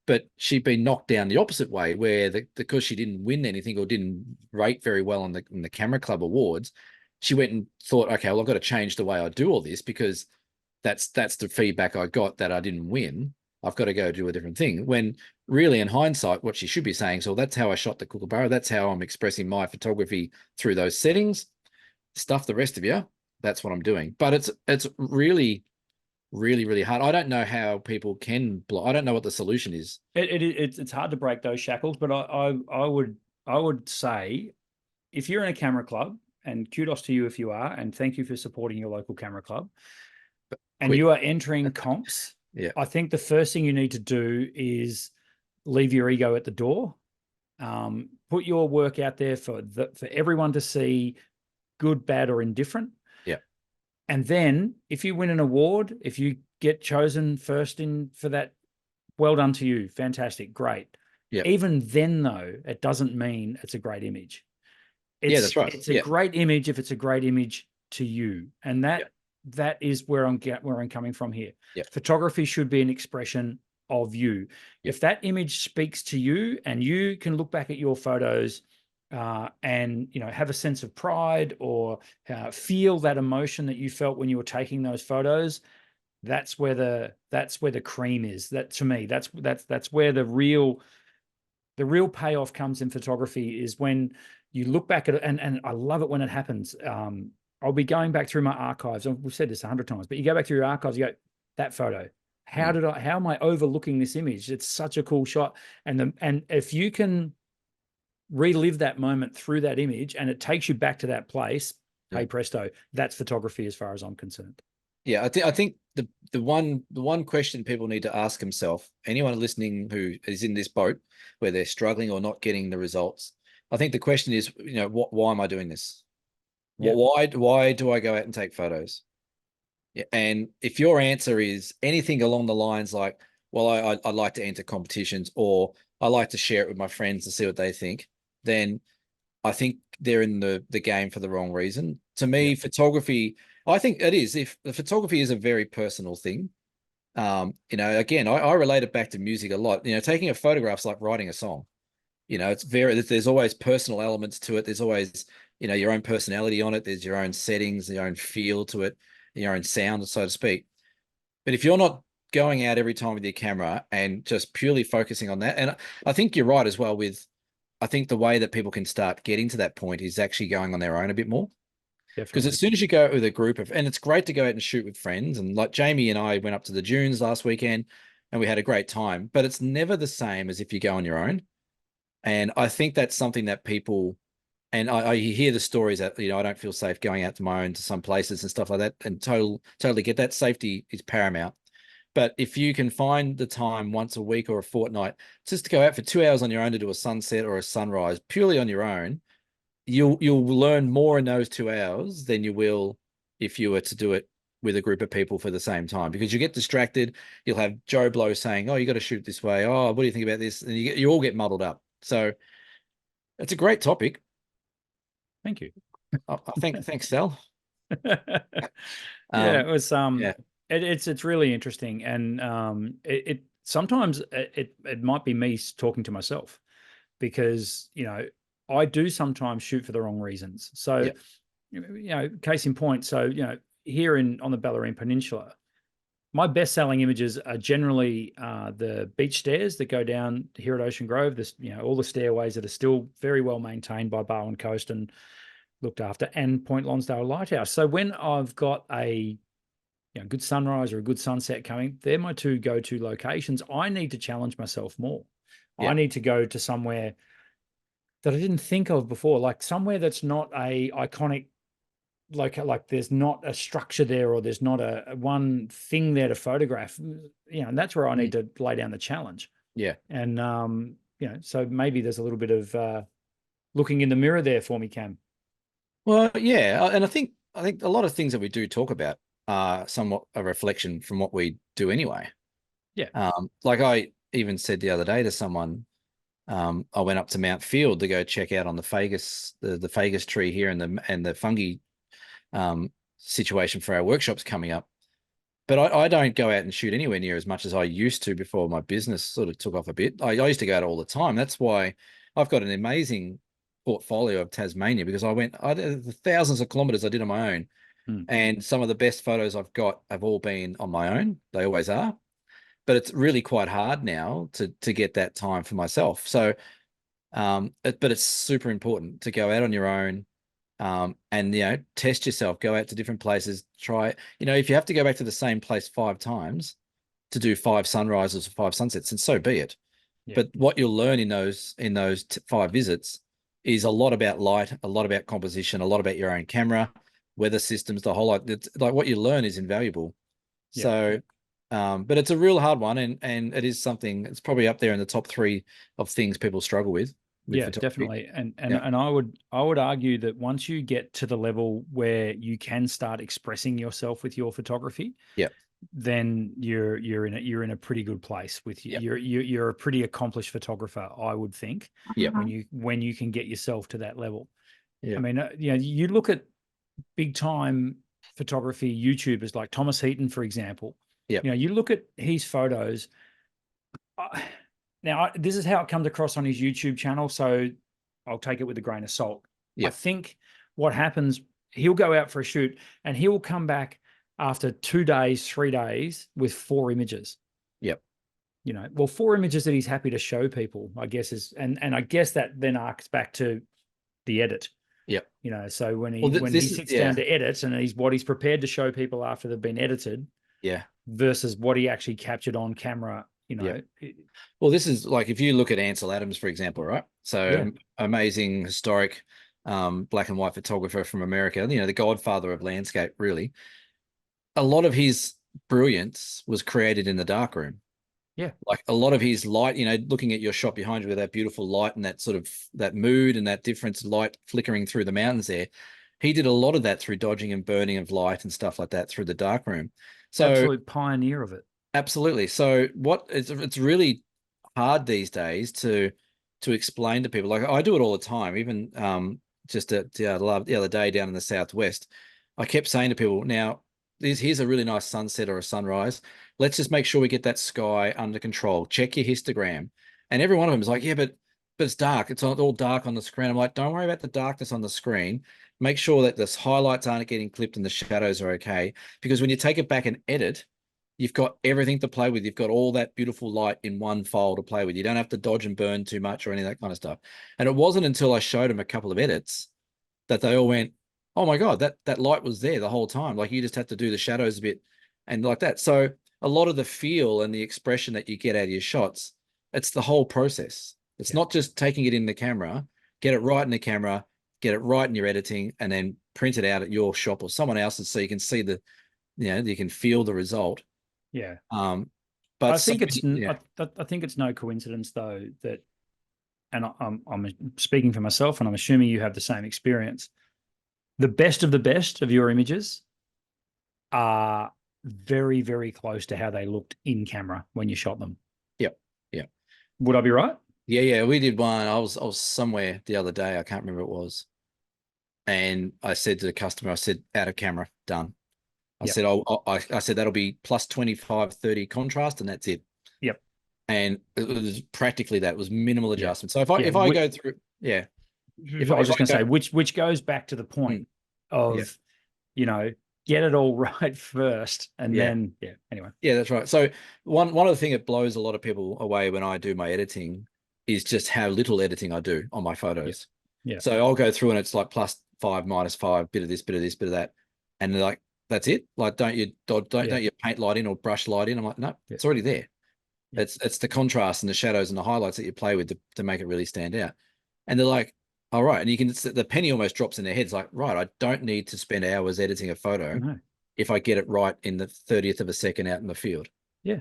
but she'd been knocked down the opposite way, where because she didn't win anything or didn't rate very well in the camera club awards, she went and thought, okay, well, I've got to change the way I do all this because that's the feedback I got that I didn't win. I've got to go do a different thing. When really, in hindsight, what she should be saying, so that's how I shot the kookaburra. That's how I'm expressing my photography through those settings. Stuff the rest of you. That's what I'm doing. But it's really, really, really hard. I don't know how people can block. I don't know what the solution is. It's hard to break those shackles, but I would say if you're in a camera club, and kudos to you if you are, and thank you for supporting your local camera club, and Quit. you are entering comps, Yeah. I think the first thing you need to do is leave your ego at the door. Put your work out there for everyone to see, good, bad, or indifferent. Yeah. And then if you win an award, if you get chosen first in for that, well done to you. Fantastic. Great. Yeah. Even then, though, it doesn't mean it's a great image. Yeah, It's that's right. it's a Yeah. great image if it's a great image to you. And Yeah. that is where I'm coming from here. Yeah. Photography should be an expression of you. Yeah. If that image speaks to you and you can look back at your photos and have a sense of pride or feel that emotion that you felt when you were taking those photos, that's where the cream is. That, to me, that's where the real payoff comes in photography, is when you look back at it. And I love it when it happens. I'll be going back through my archives. We've said this 100 times, but you go back through your archives, you go, that photo, how am I overlooking this image? It's such a cool shot. And if you can relive that moment through that image and it takes you back to that place, Yeah. hey presto, that's photography as far as I'm concerned. Yeah, I think the one question people need to ask themselves, anyone listening who is in this boat where they're struggling or not getting the results, I think the question is, why am I doing this? Yeah. Why do I go out and take photos? Yeah, and if your answer is anything along the lines like, well, I like to enter competitions, or I like to share it with my friends to see what they think, then I think they're in the game for the wrong reason. To me, Yeah. photography, I think it is. If the photography is a very personal thing, again, I relate it back to music a lot. Taking a photograph's like writing a song. There's always personal elements to it. There's always, your own personality on it. There's your own settings, your own feel to it, your own sound, so to speak. But if you're not going out every time with your camera and just purely focusing on that, and I think you're right as well with, I think the way that people can start getting to that point is actually going on their own a bit more. Because as Definitely. soon as you go out with a group of, and it's great to go out and shoot with friends, and like Jamie and I went up to the dunes last weekend and we had a great time, but it's never the same as if you go on your own. And I think that's something that people, and I hear the stories that, I don't feel safe going out to my own to some places and stuff like that, and totally get that. Safety is paramount. But if you can find the time once a week or a fortnight just to go out for 2 hours on your own to do a sunset or a sunrise purely on your own, you'll learn more in those 2 hours than you will if you were to do it with a group of people for the same time, because you get distracted. You'll have Joe Blow saying, "Oh, you got to shoot this way. Oh, what do you think about this?" And you all get muddled up. So It's a great topic. Thank you. I think, thanks, Sal. Yeah, it was Yeah, it's really interesting, and it sometimes it might be me talking to myself, because I do sometimes shoot for the wrong reasons. So yeah, case in point, so here on the Bellarine Peninsula, my best-selling images are generally the beach stairs that go down here at Ocean Grove. This, all the stairways that are still very well maintained by Barwon Coast and looked after, and Point Lonsdale Lighthouse. So when I've got a good sunrise or a good sunset coming, they're my two go-to locations. I need to challenge myself more. yeah. I need to go to somewhere that I didn't think of before, like somewhere that's not a iconic, like there's not a structure there, or there's not a one thing there to photograph. And that's where I Mm, need to lay down the challenge. yeah. And so maybe there's a little bit of looking in the mirror there for me, Cam. Well, yeah, and I think a lot of things that we do talk about are somewhat a reflection from what we do anyway. Yeah. Like I even said the other day to someone, I went up to Mount Field to go check out on the Fagus, the Fagus tree here, and the fungi situation for our workshops coming up. But I don't go out and shoot anywhere near as much as I used to before my business sort of took off a bit. I used to go out all the time. That's why I've got an amazing portfolio of Tasmania, because I did the thousands of kilometers I did on my own. Hmm. And some of the best photos I've got have all been on my own. They always are. But it's really quite hard now to get that time for myself. So but it's super important to go out on your own, and test yourself, go out to different places, try, if you have to go back to the same place 5 times to do 5 sunrises or 5 sunsets, and so be it. Yeah. But what you'll learn in those 5 visits is a lot about light, a lot about composition, a lot about your own camera, weather systems, the whole lot. It's like what you learn is invaluable. Yeah. So, but it's a real hard one, and it is something. It's probably up there in the top 3 of things people struggle with Yeah, photography. definitely. And Yeah, and I would argue that once you get to the level where you can start expressing yourself with your photography, yeah, then you're in a pretty good place with you. yeah, You're a pretty accomplished photographer, I would think, yeah, when you can get yourself to that level. yeah, I mean, you look at big time photography YouTubers like Thomas Heaton, for example. yeah, You look at his photos. Now, this is how it comes across on his YouTube channel, so I'll take it with a grain of salt. I yeah, think what happens, he'll go out for a shoot and he will come back after 2 days, 3 days with 4 images. yeah, Well, 4 images that he's happy to show people, I guess, and I guess that then arcs back to the edit. yeah. So when Well, he when he this is, sits down yeah, to edit, and he's prepared to show people after they've been edited yeah, versus what he actually captured on camera. yeah. Well, this is like if you look at Ansel Adams, for example, right? Yeah, So amazing historic black and white photographer from America, the godfather of landscape, really. A lot of his brilliance was created in the darkroom. yeah, Like a lot of his light, looking at your shot behind you with that beautiful light and that sort of that mood and that difference light flickering through the mountains there. He did a lot of that through dodging and burning of light and stuff like that through the darkroom. So absolute pioneer of it. absolutely. So it's really hard these days to explain to people. Like I do it all the time. Even just the other day down in the southwest, I kept saying to people, now here's a really nice sunset or a sunrise. Let's just make sure we get that sky under control. Check your histogram. And every one of them is like, yeah, but it's dark. It's all dark on the screen. I'm like, don't worry about the darkness on the screen. Make sure that the highlights aren't getting clipped and the shadows are okay. Because when you take it back and edit, you've got everything to play with. You've got all that beautiful light in one file to play with. You don't have to dodge and burn too much or any of that kind of stuff. And it wasn't until I showed them a couple of edits that they all went, "Oh my God, that light was there the whole time. Like you just had to do the shadows a bit and like that." So a lot of the feel and the expression that you get out of your shots, it's the whole process. It's Yeah, not just taking it in the camera, get it right in the camera, get it right in your editing, and then print it out at your shop or someone else's so you can see you can feel the result. yeah. Um, but I so think it's yeah, I think it's no coincidence though that, and I'm speaking for myself, and I'm assuming you have the same experience. The best of your images are very, very close to how they looked in camera when you shot them. yeah, yeah. Would I be right? Yeah, we did one. I was somewhere the other day. I can't remember what it was. And I said to the customer, I said, out of camera, done. I Yep. said, I said that'll be plus 25, 30 contrast, and that's it. Yep. And it was practically that. It was minimal Yeah. adjustment. So Yeah. if I go through, yeah, I was if just I going to go, say, which goes back to the point mm, yeah, of, you know, get it all right first, and yeah, then, yeah. Anyway. yeah, that's right. So one of the things that blows a lot of people away when I do my editing is just how little editing I do on my Yeah. photos. Yeah. So I'll go through and it's like +5, -5, bit of this, bit of this, bit of that, and they're like, that's it. Like, Yeah. don't you paint light in or brush light in? I'm like, no, Yeah. it's already there. Yeah. It's the contrast and the shadows and the highlights that you play with to make it really stand out. And they're like, all right. And you can, the penny almost drops in their heads like, right, I don't need to spend hours editing a photo No. if I get it right in the 30th of a second out in the field. Yeah.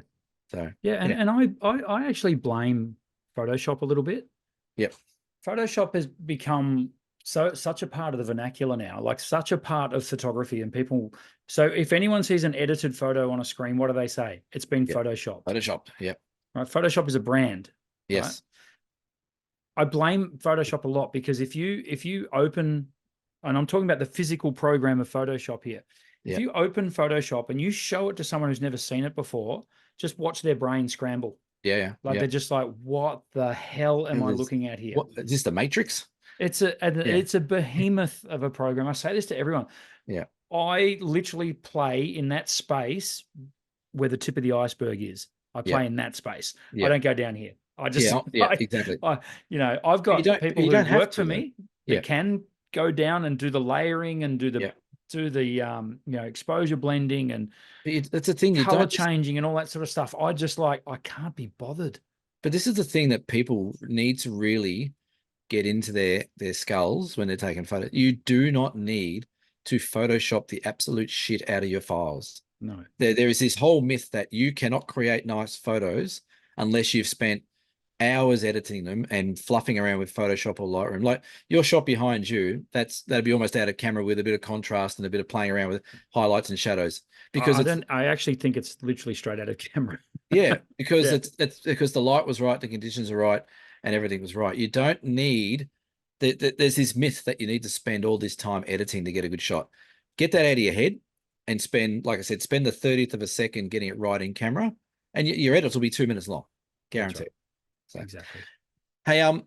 So, Yeah. yeah. And I actually blame Photoshop a little bit. Yep. Photoshop has become such a part of the vernacular now, like such a part of photography, and people. So if anyone sees an edited photo on a screen, what do they say? It's been Yep. photoshopped. Photoshop. Yep. Right? Photoshop is a brand, right? Yes. I blame Photoshop a lot because if you open, and I'm talking about the physical program of Photoshop here. If Yep. you open Photoshop and you show it to someone who's never seen it before, just watch their brain scramble. Yeah. Yeah. Like Yeah. they're just like, what the hell am And I there's, looking at here? what is this, the Matrix? It's Yeah. a behemoth of a program. I say this to everyone. Yeah. I literally play in that space where the tip of the iceberg is. I Yeah. play in that space. I Yeah. don't go down here. I just, Yeah. Yeah. Exactly. I've But got people you who don't have work for to though. me Yeah. that can go down and do the layering and Yeah. do the exposure blending and That's the thing. You color don't, changing and all that sort of stuff. I just like, I can't be bothered. but this is the thing that people need to really get into their skulls when they're taking photos. You do not need to Photoshop the absolute shit out of your files. No. There is this whole myth that you cannot create nice photos unless you've spent hours editing them and fluffing around with Photoshop or Lightroom. Like your shot behind you, that'd be almost out of camera with a bit of contrast and a bit of playing around with highlights and shadows because I don't. I actually think it's literally straight out of camera. yeah, because Yeah. it's because the light was right, the conditions are right, and everything was right. You don't need there's this myth that you need to spend all this time editing to get a good shot. Get that out of your head and spend, like I said, spend the 30th of a second getting it right in camera, and your edits will be 2 minutes long, guaranteed. Right. So, Exactly. hey,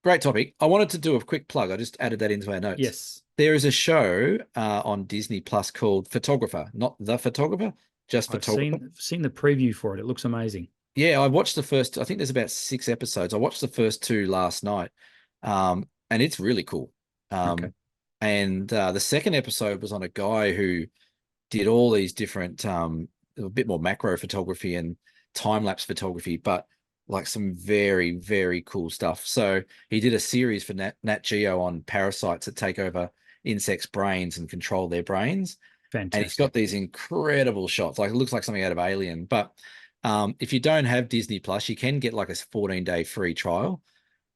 great topic. I wanted to do a quick plug. I just added that into our notes. Yes. There is a show on Disney Plus called Photographer, not The Photographer, just I've Photographer. seen the preview for it. It looks amazing. Yeah, I watched the first, I think there's about 6 episodes. I watched the first two last night. And it's really cool. Okay. And the second episode was on a guy who did all these different, a bit more macro photography and time-lapse photography, but like some very, very cool stuff. So he did a series for Nat Geo on parasites that take over insects' brains and control their brains. And he's got Fantastic. these incredible shots. Like it looks like something out of Alien. But if you don't have Disney Plus, you can get like a 14-day free trial.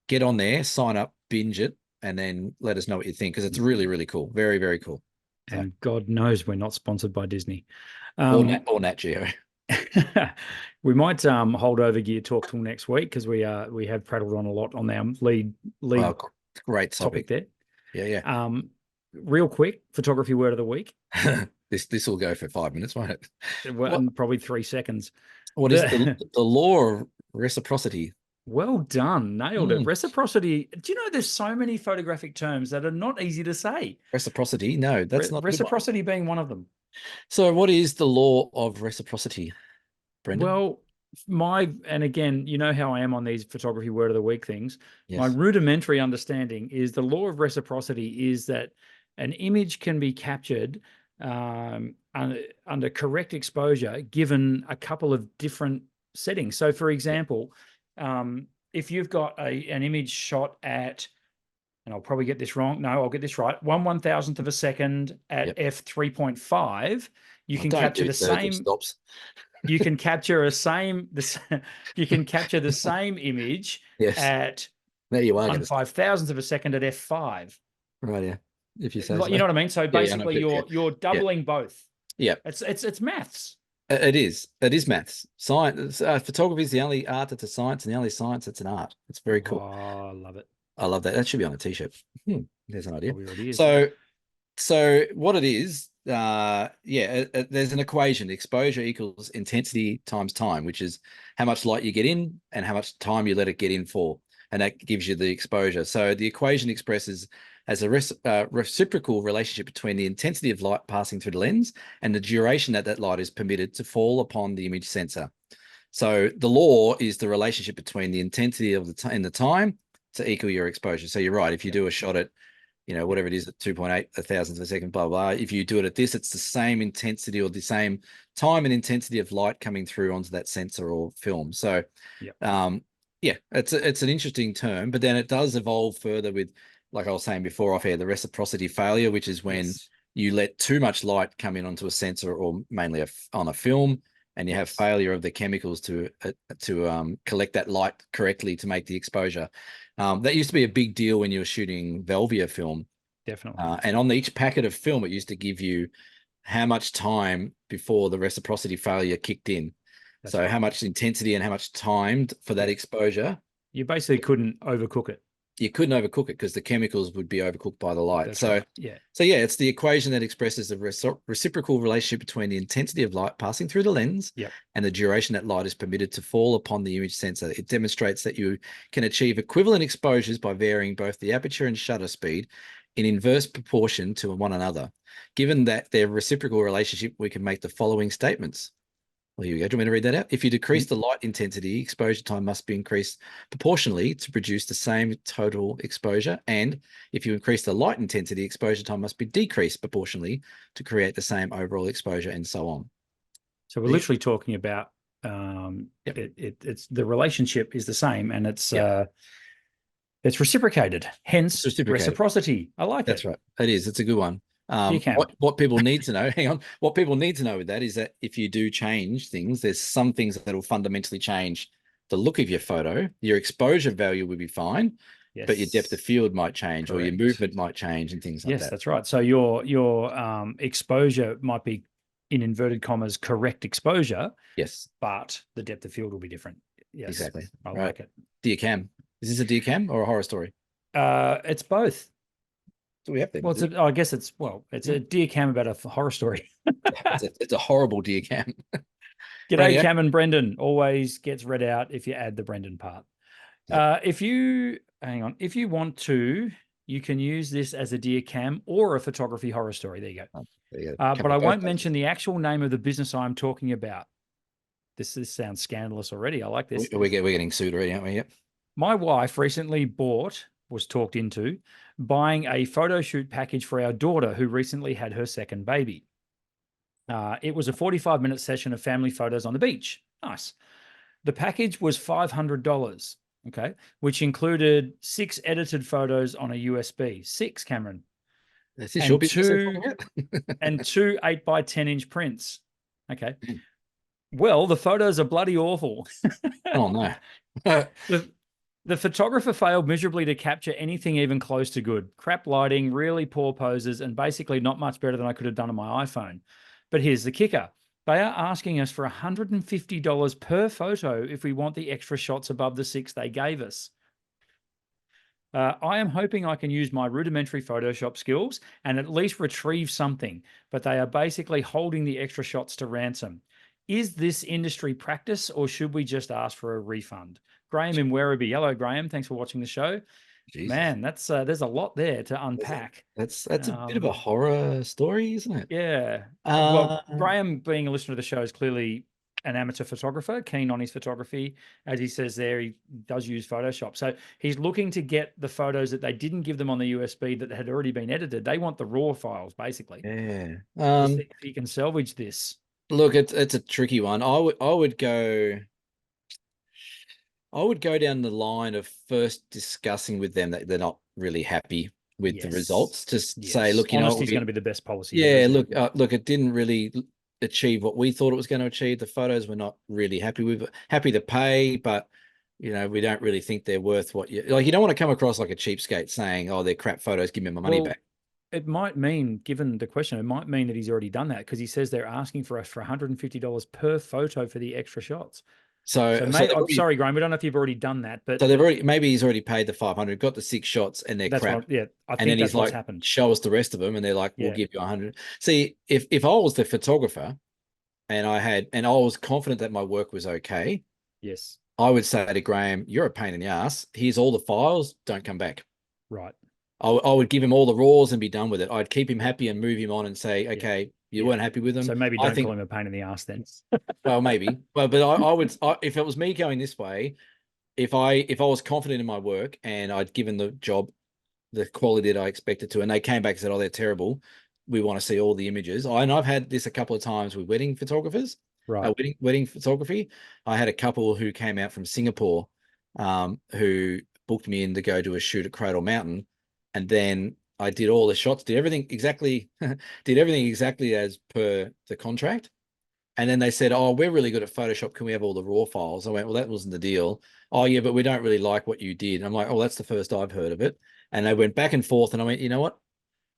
Get on there, sign up, binge it, and then let us know what you think because it's really, really cool. Very, very cool. So, And God knows we're not sponsored by Disney. or Nat Geo. We might hold over gear talk till next week because we have prattled on a lot on our lead Oh, great topic there. Yeah. Real quick, photography word of the week. This will go for 5 minutes, won't it? And probably 3 seconds. What is the law of reciprocity? Well done. Nailed it. Reciprocity. Do you know there's so many photographic terms that are not easy to say? Reciprocity? No, that's not reciprocity being one of them. So what is the law of reciprocity, Brendan? Well, and again, you know how I am on these photography word of the week things. Yes. My rudimentary understanding is the law of reciprocity is that an image can be captured under correct exposure given a couple of different settings. So for example, if you've got an image shot at, and I'll probably get this wrong. No, I'll get this right. 1/1000th of a second at f3.5, you can capture the same. Stops. You can capture you can capture the same image at there you are 1/5000th of a second at f5. Right, yeah. If you say you know what I mean? So basically, you're doubling both. Yeah. It's maths. It is maths. Science, photography is the only art that's a science, and the only science that's an art. It's very cool. Oh, I love it. I love that. That should be on a t-shirt. There's an idea. Probably already is. So what it is, there's an equation. Exposure equals intensity times time, which is how much light you get in and how much time you let it get in for, and that gives you the exposure. So the equation expresses as a reciprocal relationship between the intensity of light passing through the lens and the duration that that light is permitted to fall upon the image sensor. So the law is the relationship between the intensity of and the time to equal your exposure. So you're right. If you do a shot at, whatever it is at 2.8 thousandths of a second, blah, blah, if you do it at this, it's the same intensity or the same time and intensity of light coming through onto that sensor or film. So, it's an interesting term, but then it does evolve further with, like I was saying before off air, the reciprocity failure, which is when you let too much light come in onto a sensor or mainly on a film, and you have failure of the chemicals to collect that light correctly to make the exposure. That used to be a big deal when you were shooting Velvia film. Definitely. And on each packet of film, it used to give you how much time before the reciprocity failure kicked in. That's right. How much intensity and how much time for that exposure. You basically couldn't overcook it. You couldn't overcook it because the chemicals would be overcooked by the light. That's so, right. It's the equation that expresses the reciprocal relationship between the intensity of light passing through the lens and the duration that light is permitted to fall upon the image sensor. It demonstrates that you can achieve equivalent exposures by varying both the aperture and shutter speed in inverse proportion to one another. Given that their reciprocal relationship, we can make the following statements. Well, here we go. Do you want me to read that out? If you decrease the light intensity, exposure time must be increased proportionally to produce the same total exposure. And if you increase the light intensity, exposure time must be decreased proportionally to create the same overall exposure, and so on. So we're literally talking about it's the relationship is the same, and it's reciprocated. Hence, reciprocity. I like That's it. That's right. It is. It's a good one. What people need to know, hang on, what people need to know with that is that if you do change things, there's some things that will fundamentally change the look of your photo. Your exposure value will be fine, but your depth of field might change. Correct. Or your movement might change and things like that. Yes, that's right. So your exposure might be, in inverted commas, correct exposure. Yes. But the depth of field will be different. Yes. Exactly. I like it. Dear Cam. Is this a dear Cam or a horror story? It's both. We have well, I guess it's a dear Cam about a horror story. it's a horrible dear Cam. G'day, Cam and Brendan. Always gets read out if you add the Brendan part. If you want to, you can use this as a dear Cam or a photography horror story. There you go. There you go. But I won't mention the actual name of the business I'm talking about. This sounds scandalous already. I like this. We're getting sued already, aren't we? Yep. My wife recently was talked into buying a photo shoot package for our daughter who recently had her second baby. It was a 45-minute session of family photos on the beach. Nice. The package was $500, okay, which included 6 edited photos on a USB. 6, Cameron. That's your business. And 2 8x10-inch prints. Okay. Well, the photos are bloody awful. Oh, no. The photographer failed miserably to capture anything even close to good. Crap lighting, really poor poses, and basically not much better than I could have done on my iPhone. But here's the kicker. They are asking us for $150 per photo if we want the extra shots above the 6 they gave us. I am hoping I can use my rudimentary Photoshop skills and at least retrieve something, but they are basically holding the extra shots to ransom. Is this industry practice, or should we just ask for a refund? Graham in Werribee. Hello, Graham. Thanks for watching the show. Jesus. Man, that's there's a lot there to unpack. That's a bit of a horror story, isn't it? Yeah. Well, Graham, being a listener to the show, is clearly an amateur photographer, keen on his photography. As he says there, he does use Photoshop. So he's looking to get the photos that they didn't give them on the USB that had already been edited. They want the raw files, basically. Yeah. If you can salvage this. Look, it's a tricky one. I would go down the line of first discussing with them that they're not really happy with the results. Just say, look, honesty is going to be the best policy. Yeah, look, it didn't really achieve what we thought it was going to achieve. The photos we're not really happy with. Happy to pay, but we don't really think they're worth what you like. You don't want to come across like a cheapskate saying, "Oh, they're crap photos. Give me my money back." it might mean, given the question, it might mean that he's already done that because he says they're asking for us for $150 per photo for the extra shots. So, So mate, they've I'm already, sorry, Graham. We don't know if you've already done that, but so they've already, maybe he's already paid the 500, got the 6 shots, and they're that's crap. what. Yeah, I And then think he's that's what's like, happened. show us the rest of them, and they're like, we'll Yeah. give you 100. See, if I was the photographer and I was confident that my work was okay, Yes. I would say to Graham, you're a pain in the ass. Here's all the files. Don't come back. Right. I would give him all the raws and be done with it. I'd keep him happy and move him on and say, Yeah. okay, you Yeah. weren't happy with them. So maybe I don't call think, him a pain in the ass then. well, maybe, but if it was me going this way, if I was confident in my work and I'd given the job the quality that I expected to, and they came back and said, oh, they're terrible. We want to see all the images. And I've had this a couple of times with wedding photographers, Right. wedding photography. I had a couple who came out from Singapore, who booked me in to go do a shoot at Cradle Mountain, and then I did all the shots, did everything exactly, did everything exactly as per the contract. And then they said, oh, we're really good at Photoshop. Can we have all the raw files? I went, well, that wasn't the deal. Oh, yeah, but we don't really like what you did. I'm like, oh, that's the first I've heard of it. And they went back and forth. And I went, you know what?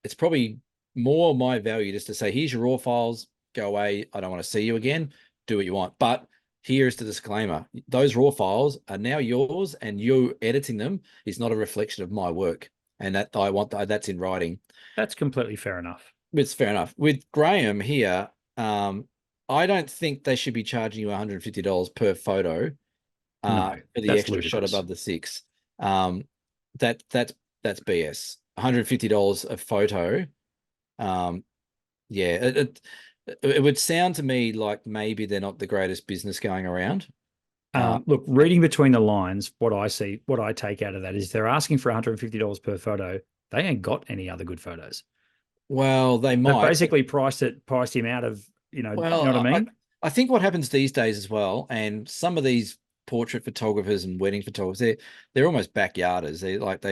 It's probably more my value just to say, here's your raw files. Go away. I don't want to see you again. Do what you want. But here's the disclaimer. Those raw files are now yours, and you editing them is not a reflection of my work. And that I want that's in writing. That's completely fair enough. It's fair enough. With Graham here, I don't think they should be charging you $150 per photo No, for the that's extra shot ludicrous. above the 6. Um, that's BS. $150 a photo. Um, yeah, it would sound to me like maybe they're not the greatest business going around. Look, reading between the lines, what I see, what I take out of that is they're asking for $150 per photo. They ain't got any other good photos. Well, they They've might. basically priced him out of, you know what I Well, mean? I think what happens these days as well, and some of these portrait photographers and wedding photographers, they're almost backyarders.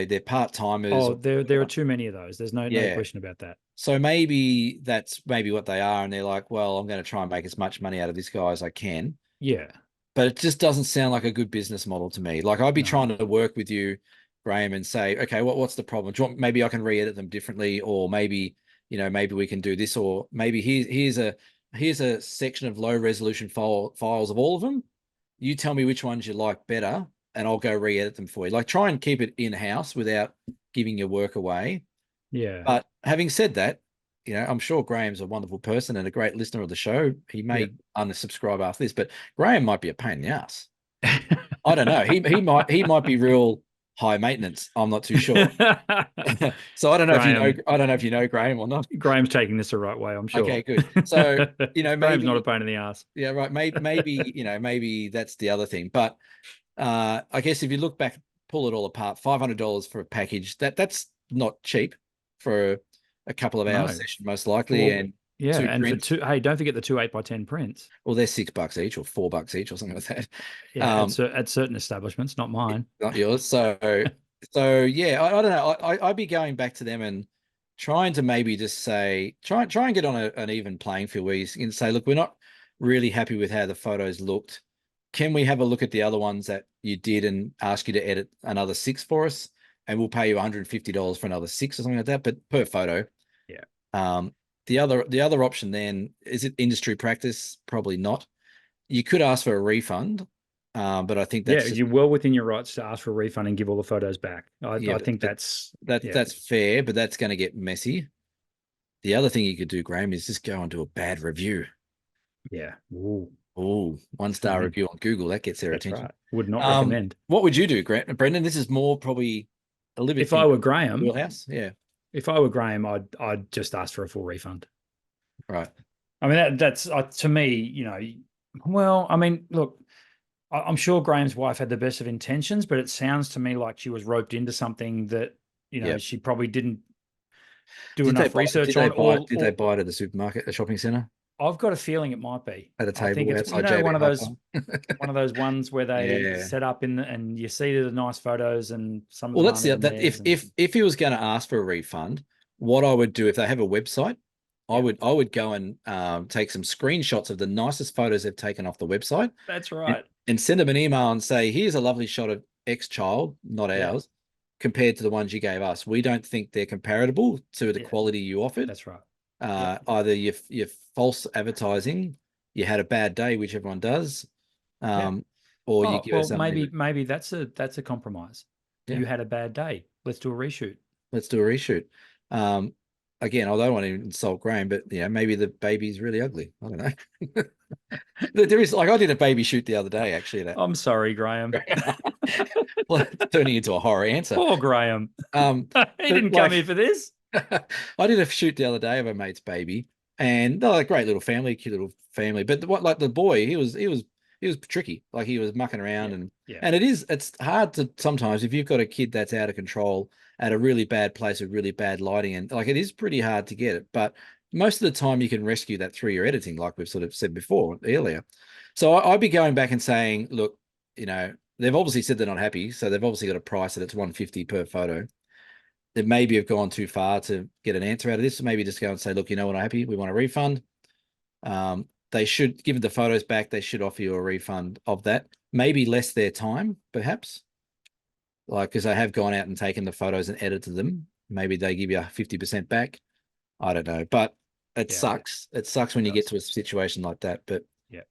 They're part timers Oh, or there are whatever. too many of those. There's no Yeah. question about that. So maybe that's maybe what they are, and they're like, well, I'm going to try and make as much money out of this guy as I can. Yeah. But it just doesn't sound like a good business model to me. Like I'd be No. trying to work with you, Graham, and say, okay, what's the problem? Maybe I can re-edit them differently, or maybe maybe we can do this, or maybe here's a section of low resolution files of all of them. You tell me which ones you like better, and I'll go re-edit them for you. Like try and keep it in house without giving your work away. Yeah. But having said that, I'm sure Graham's a wonderful person and a great listener of the show. He Yeah. may unsubscribe after this, but Graham might be a pain in the ass. I don't know. He might be real high maintenance. I'm not too sure. So I don't know if you know. Graham, I don't know if you know Graham or not. Graham's taking this the right way, I'm sure. Okay, good. So Graham's not a maybe pain in the ass. yeah, right. Maybe that's the other thing. But I guess if you look back, pull it all apart, $500 for a package, that's not cheap for a couple of hours No. session, most likely, For and yeah, two and for prints. two, hey, don't forget the two 8x10 prints. Well, they're $6 each or $4 each or something like that. Yeah, at certain establishments, not mine. Not yours. So yeah, I don't know. I'd be going back to them and trying to maybe just say, try and get on an even playing field where you can say, look, we're not really happy with how the photos looked. Can we have a look at the other ones that you did and ask you to edit another 6 for us? And we'll pay you $150 for another 6 or something like that, but per photo. Yeah. Um, the other option then, is it industry practice? Probably not. You could ask for a refund, but I think Yeah, that's just you're well within your rights to ask for a refund and give all the photos back. yeah, I think but that's that yeah, that's fair, but that's going to get messy. The other thing you could do, Graham, is just go and do a bad review. yeah. Ooh, Oh, 1-star review on Google, that gets their that's attention. right. Would not recommend. What would you do, Brendan? This is more probably a little bit If in I your were Graham, wheelhouse. Yeah, I'd just ask for a full refund. right. I mean, that's to me, well, I mean, look, I'm sure Graham's wife had the best of intentions, but it sounds to me like she was roped into something that, Yeah. she probably didn't do Did they enough buy? Did research they on, buy? Did they or buy it at the supermarket, a shopping center, I've got a feeling it might be. at a I think table it's, outside one JB of those Hi-Fi? ones where they Yeah. set up and you see the nice photos and some of Well, them that's aren't even that. theirs. And If he was going to ask for a refund, what I would do if they have a website, I yeah, would go and take some screenshots of the nicest photos they've taken off the website, that's and, right. and send them an email and say, "Here's a lovely shot of X child, not Yeah. ours. compared to the ones you gave us. We don't think they're comparable to the Yeah, quality you offered. that's right. Yeah. Either your false advertising, you had a bad day, which everyone does, Yeah. or you Oh, give us well, something maybe that's a compromise. yeah, You had a bad day. Let's do a reshoot. let's do a reshoot. Um, again, I don't want to insult Graham, but maybe the baby's really ugly. I don't know. There is like I did a baby shoot the other day, actually. That I'm sorry, Graham. well, it's turning into a horror answer. Poor Graham. Um, He but didn't come like here for this. I did a shoot the other day of a mate's baby, and they're a great little family, cute little family. But what like the boy, he was tricky. Like he was mucking around, Yeah. and Yeah. it's hard to sometimes if you've got a kid that's out of control at a really bad place with really bad lighting, and like it is pretty hard to get it. But most of the time you can rescue that through your editing, like we've sort of said before earlier. So I'd be going back and saying, look, they've obviously said they're not happy, so they've obviously got a price that it's 150 per photo. They maybe have gone too far to get an answer out of this. So maybe just go and say, look, we're not happy. We want a refund. They should, give the photos back, they should offer you a refund of that. Maybe less their time, perhaps. Like, because they have gone out and taken the photos and edited them. Maybe they give you 50% back. I don't know. But it sucks. It sucks when you get to a situation like that. But yeah.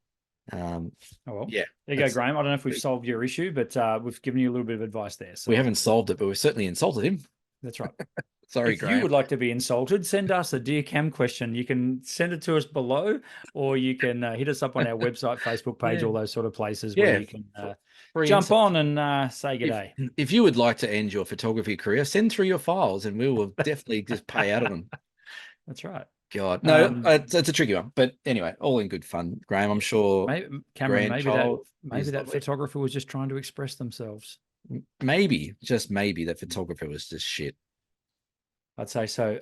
Oh well. Yeah. There you go, Graham. I don't know if we've solved your issue, but we've given you a little bit of advice there. So we haven't solved it, but we've certainly insulted him. That's right. Sorry, if Graham. you would like to be insulted, send us a Dear Cam question. You can send it to us below, or you can hit us up on our website, Facebook page, all those sort of places where you can jump on and say good day. If you would like to end your photography career, send through your files and we will definitely just pay out of them. That's right. God, no, it's a tricky one. But anyway, all in good fun, Graham. I'm sure Cameron, maybe that lovely. photographer was just trying to express themselves. Maybe, just maybe, that photographer was just shit. I'd say so.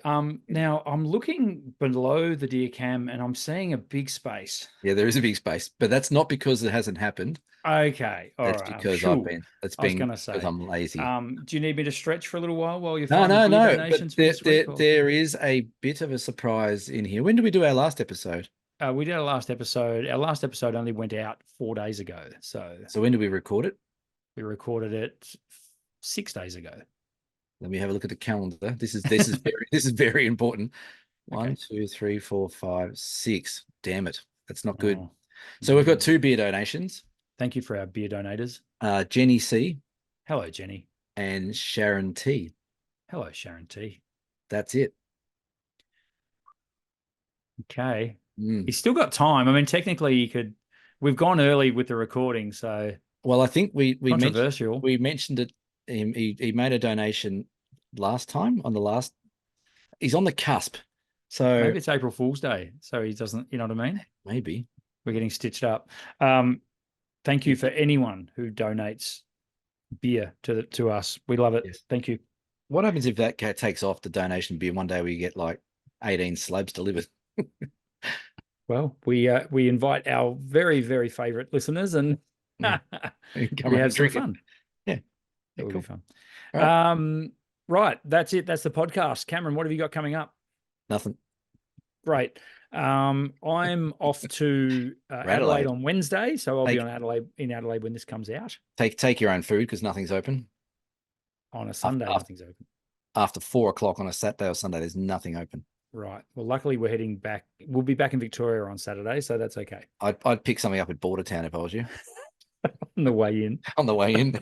Now I'm looking below the Dear Cam and I'm seeing a big space. Yeah, there is a big space, but that's not because it hasn't happened. Okay, all that's right. because I've been. That's I was been going to say, because I'm lazy. Do you need me to stretch for a little while you no, find the beer donations but for this week? There is a bit of a surprise in here. When did we do our last episode? We did our last episode. Our last episode only went out 4 days ago. So when did we record it? We recorded it 6 days ago. Let me have a look at the calendar. This is very this is very important. Okay. 1, 2, 3, 4, 5, 6. Damn it, that's not good. So we've got 2 beer donations. Thank you for our beer donators. Jenny C. Hello, Jenny. And Sharon T. Hello, Sharon T. That's it. Okay. He's still got time. I mean, technically, he could. We've gone early with the recording, so. Well, I think we controversial. We mentioned it. He made a donation last time on the last. He's on the cusp, so maybe it's April Fool's Day, so he doesn't. You know what I mean? Maybe we're getting stitched up. Thank you for anyone who donates beer to us. We love it. Yes. Thank you. What happens if that cat takes off the donation beer? One day we get like 18 slabs delivered. Well, we invite our very, very favorite listeners and we have some fun. Yeah, it will be fun. Right. Right, that's it. That's the podcast. Cameron, what have you got coming up? Nothing. Great. I'm off to Adelaide on Wednesday, so I'll be in Adelaide when this comes out. Take your own food because nothing's open. On a Sunday, nothing's open. After 4 o'clock on a Saturday or Sunday, there's nothing open. Right. Well, luckily we're heading back. We'll be back in Victoria on Saturday, so that's okay. I'd pick something up at Bordertown if I was you. On the way in. On the way in.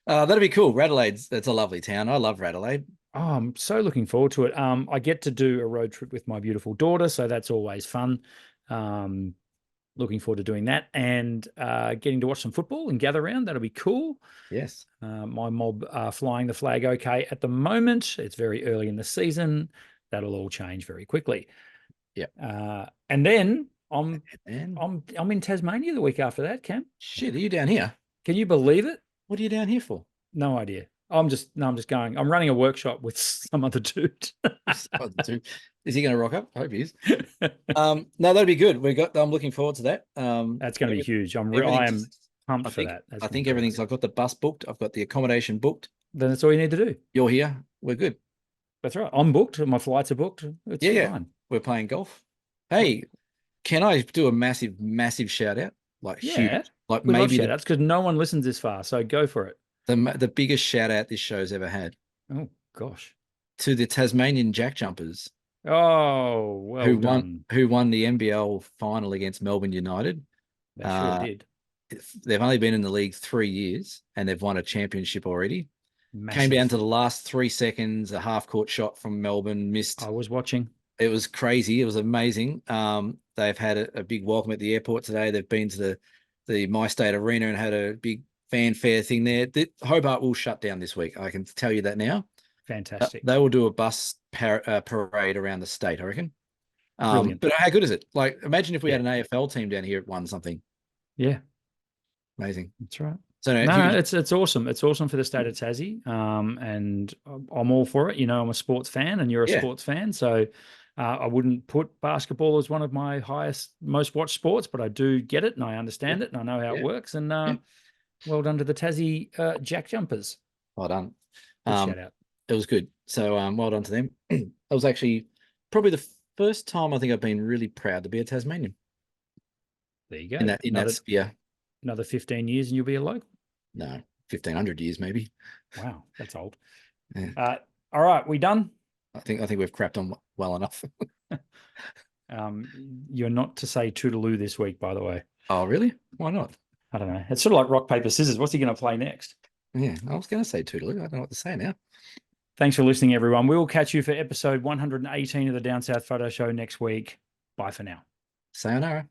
That'd be cool. Radelaide's, that's a lovely town. I love Radelaide. Oh, I'm so looking forward to it. I get to do a road trip with my beautiful daughter, so that's always fun. Looking forward to doing that and getting to watch some football and gather around. That'll be cool. Yes. My mob are flying the flag okay at the moment. It's very early in the season. That'll all change very quickly. Yeah. And then I'm in Tasmania the week after that, Cam. Shit, are you down here? Can you believe it? What are you down here for? No idea. I'm just going. I'm running a workshop with some other dude. Is he going to rock up? I hope he is. No, that'd be good. I'm looking forward to that. That's going to be huge. I am pumped for that. I think everything's. I've got the bus booked. I've got the accommodation booked. Then that's all you need to do. You're here. We're good. That's right. I'm booked. My flights are booked. It's fine. We're playing golf. Hey, can I do a massive shout out? Like huge. Like we love shout outs because no one listens this far. So go for it. The biggest shout out this show's ever had Oh gosh. to the Tasmanian Jack Jumpers Oh, well done. who won the NBL final against Melbourne United. They sure Uh, did. they've only been in the league 3 years and they've won a championship already. Came down Massive. to the last 3 seconds, a half court shot from Melbourne, missed. I was watching. It was crazy. It was amazing. They've had a big welcome at the airport today. They've been to the My State Arena and had a big fanfare thing there. Hobart will shut down this week. I can tell you that now. Fantastic. They will do a bus parade around the state, I reckon. Brilliant. But how good is it? Like, imagine if we Yeah. had an AFL team down here that won something. Yeah. Amazing. That's right. So No, it's awesome. It's awesome for the state of Tassie, and I'm all for it. You know, I'm a sports fan, and you're a Yeah. sports fan, so I wouldn't put basketball as one of my most watched sports, but I do get it, and I understand it, and I know how it works. And well done to the Tassie Jack Jumpers. Well done. Good shout out. It was good. So well done to them. That was actually probably the first time I think I've been really proud to be a Tasmanian. There you go. In that sphere. Another 15 years and you'll be a local. No, 1,500 years maybe. Wow, that's old. Yeah. All right, we done? I think we've crapped on well enough. You're not to say toodaloo this week, by the way. Oh, really? Why not? I don't know. It's sort of like rock, paper, scissors. What's he going to play next? Yeah, I was going to say toodaloo. I don't know what to say now. Thanks for listening, everyone. We will catch you for episode 118 of the Down South Photo Show next week. Bye for now. Sayonara.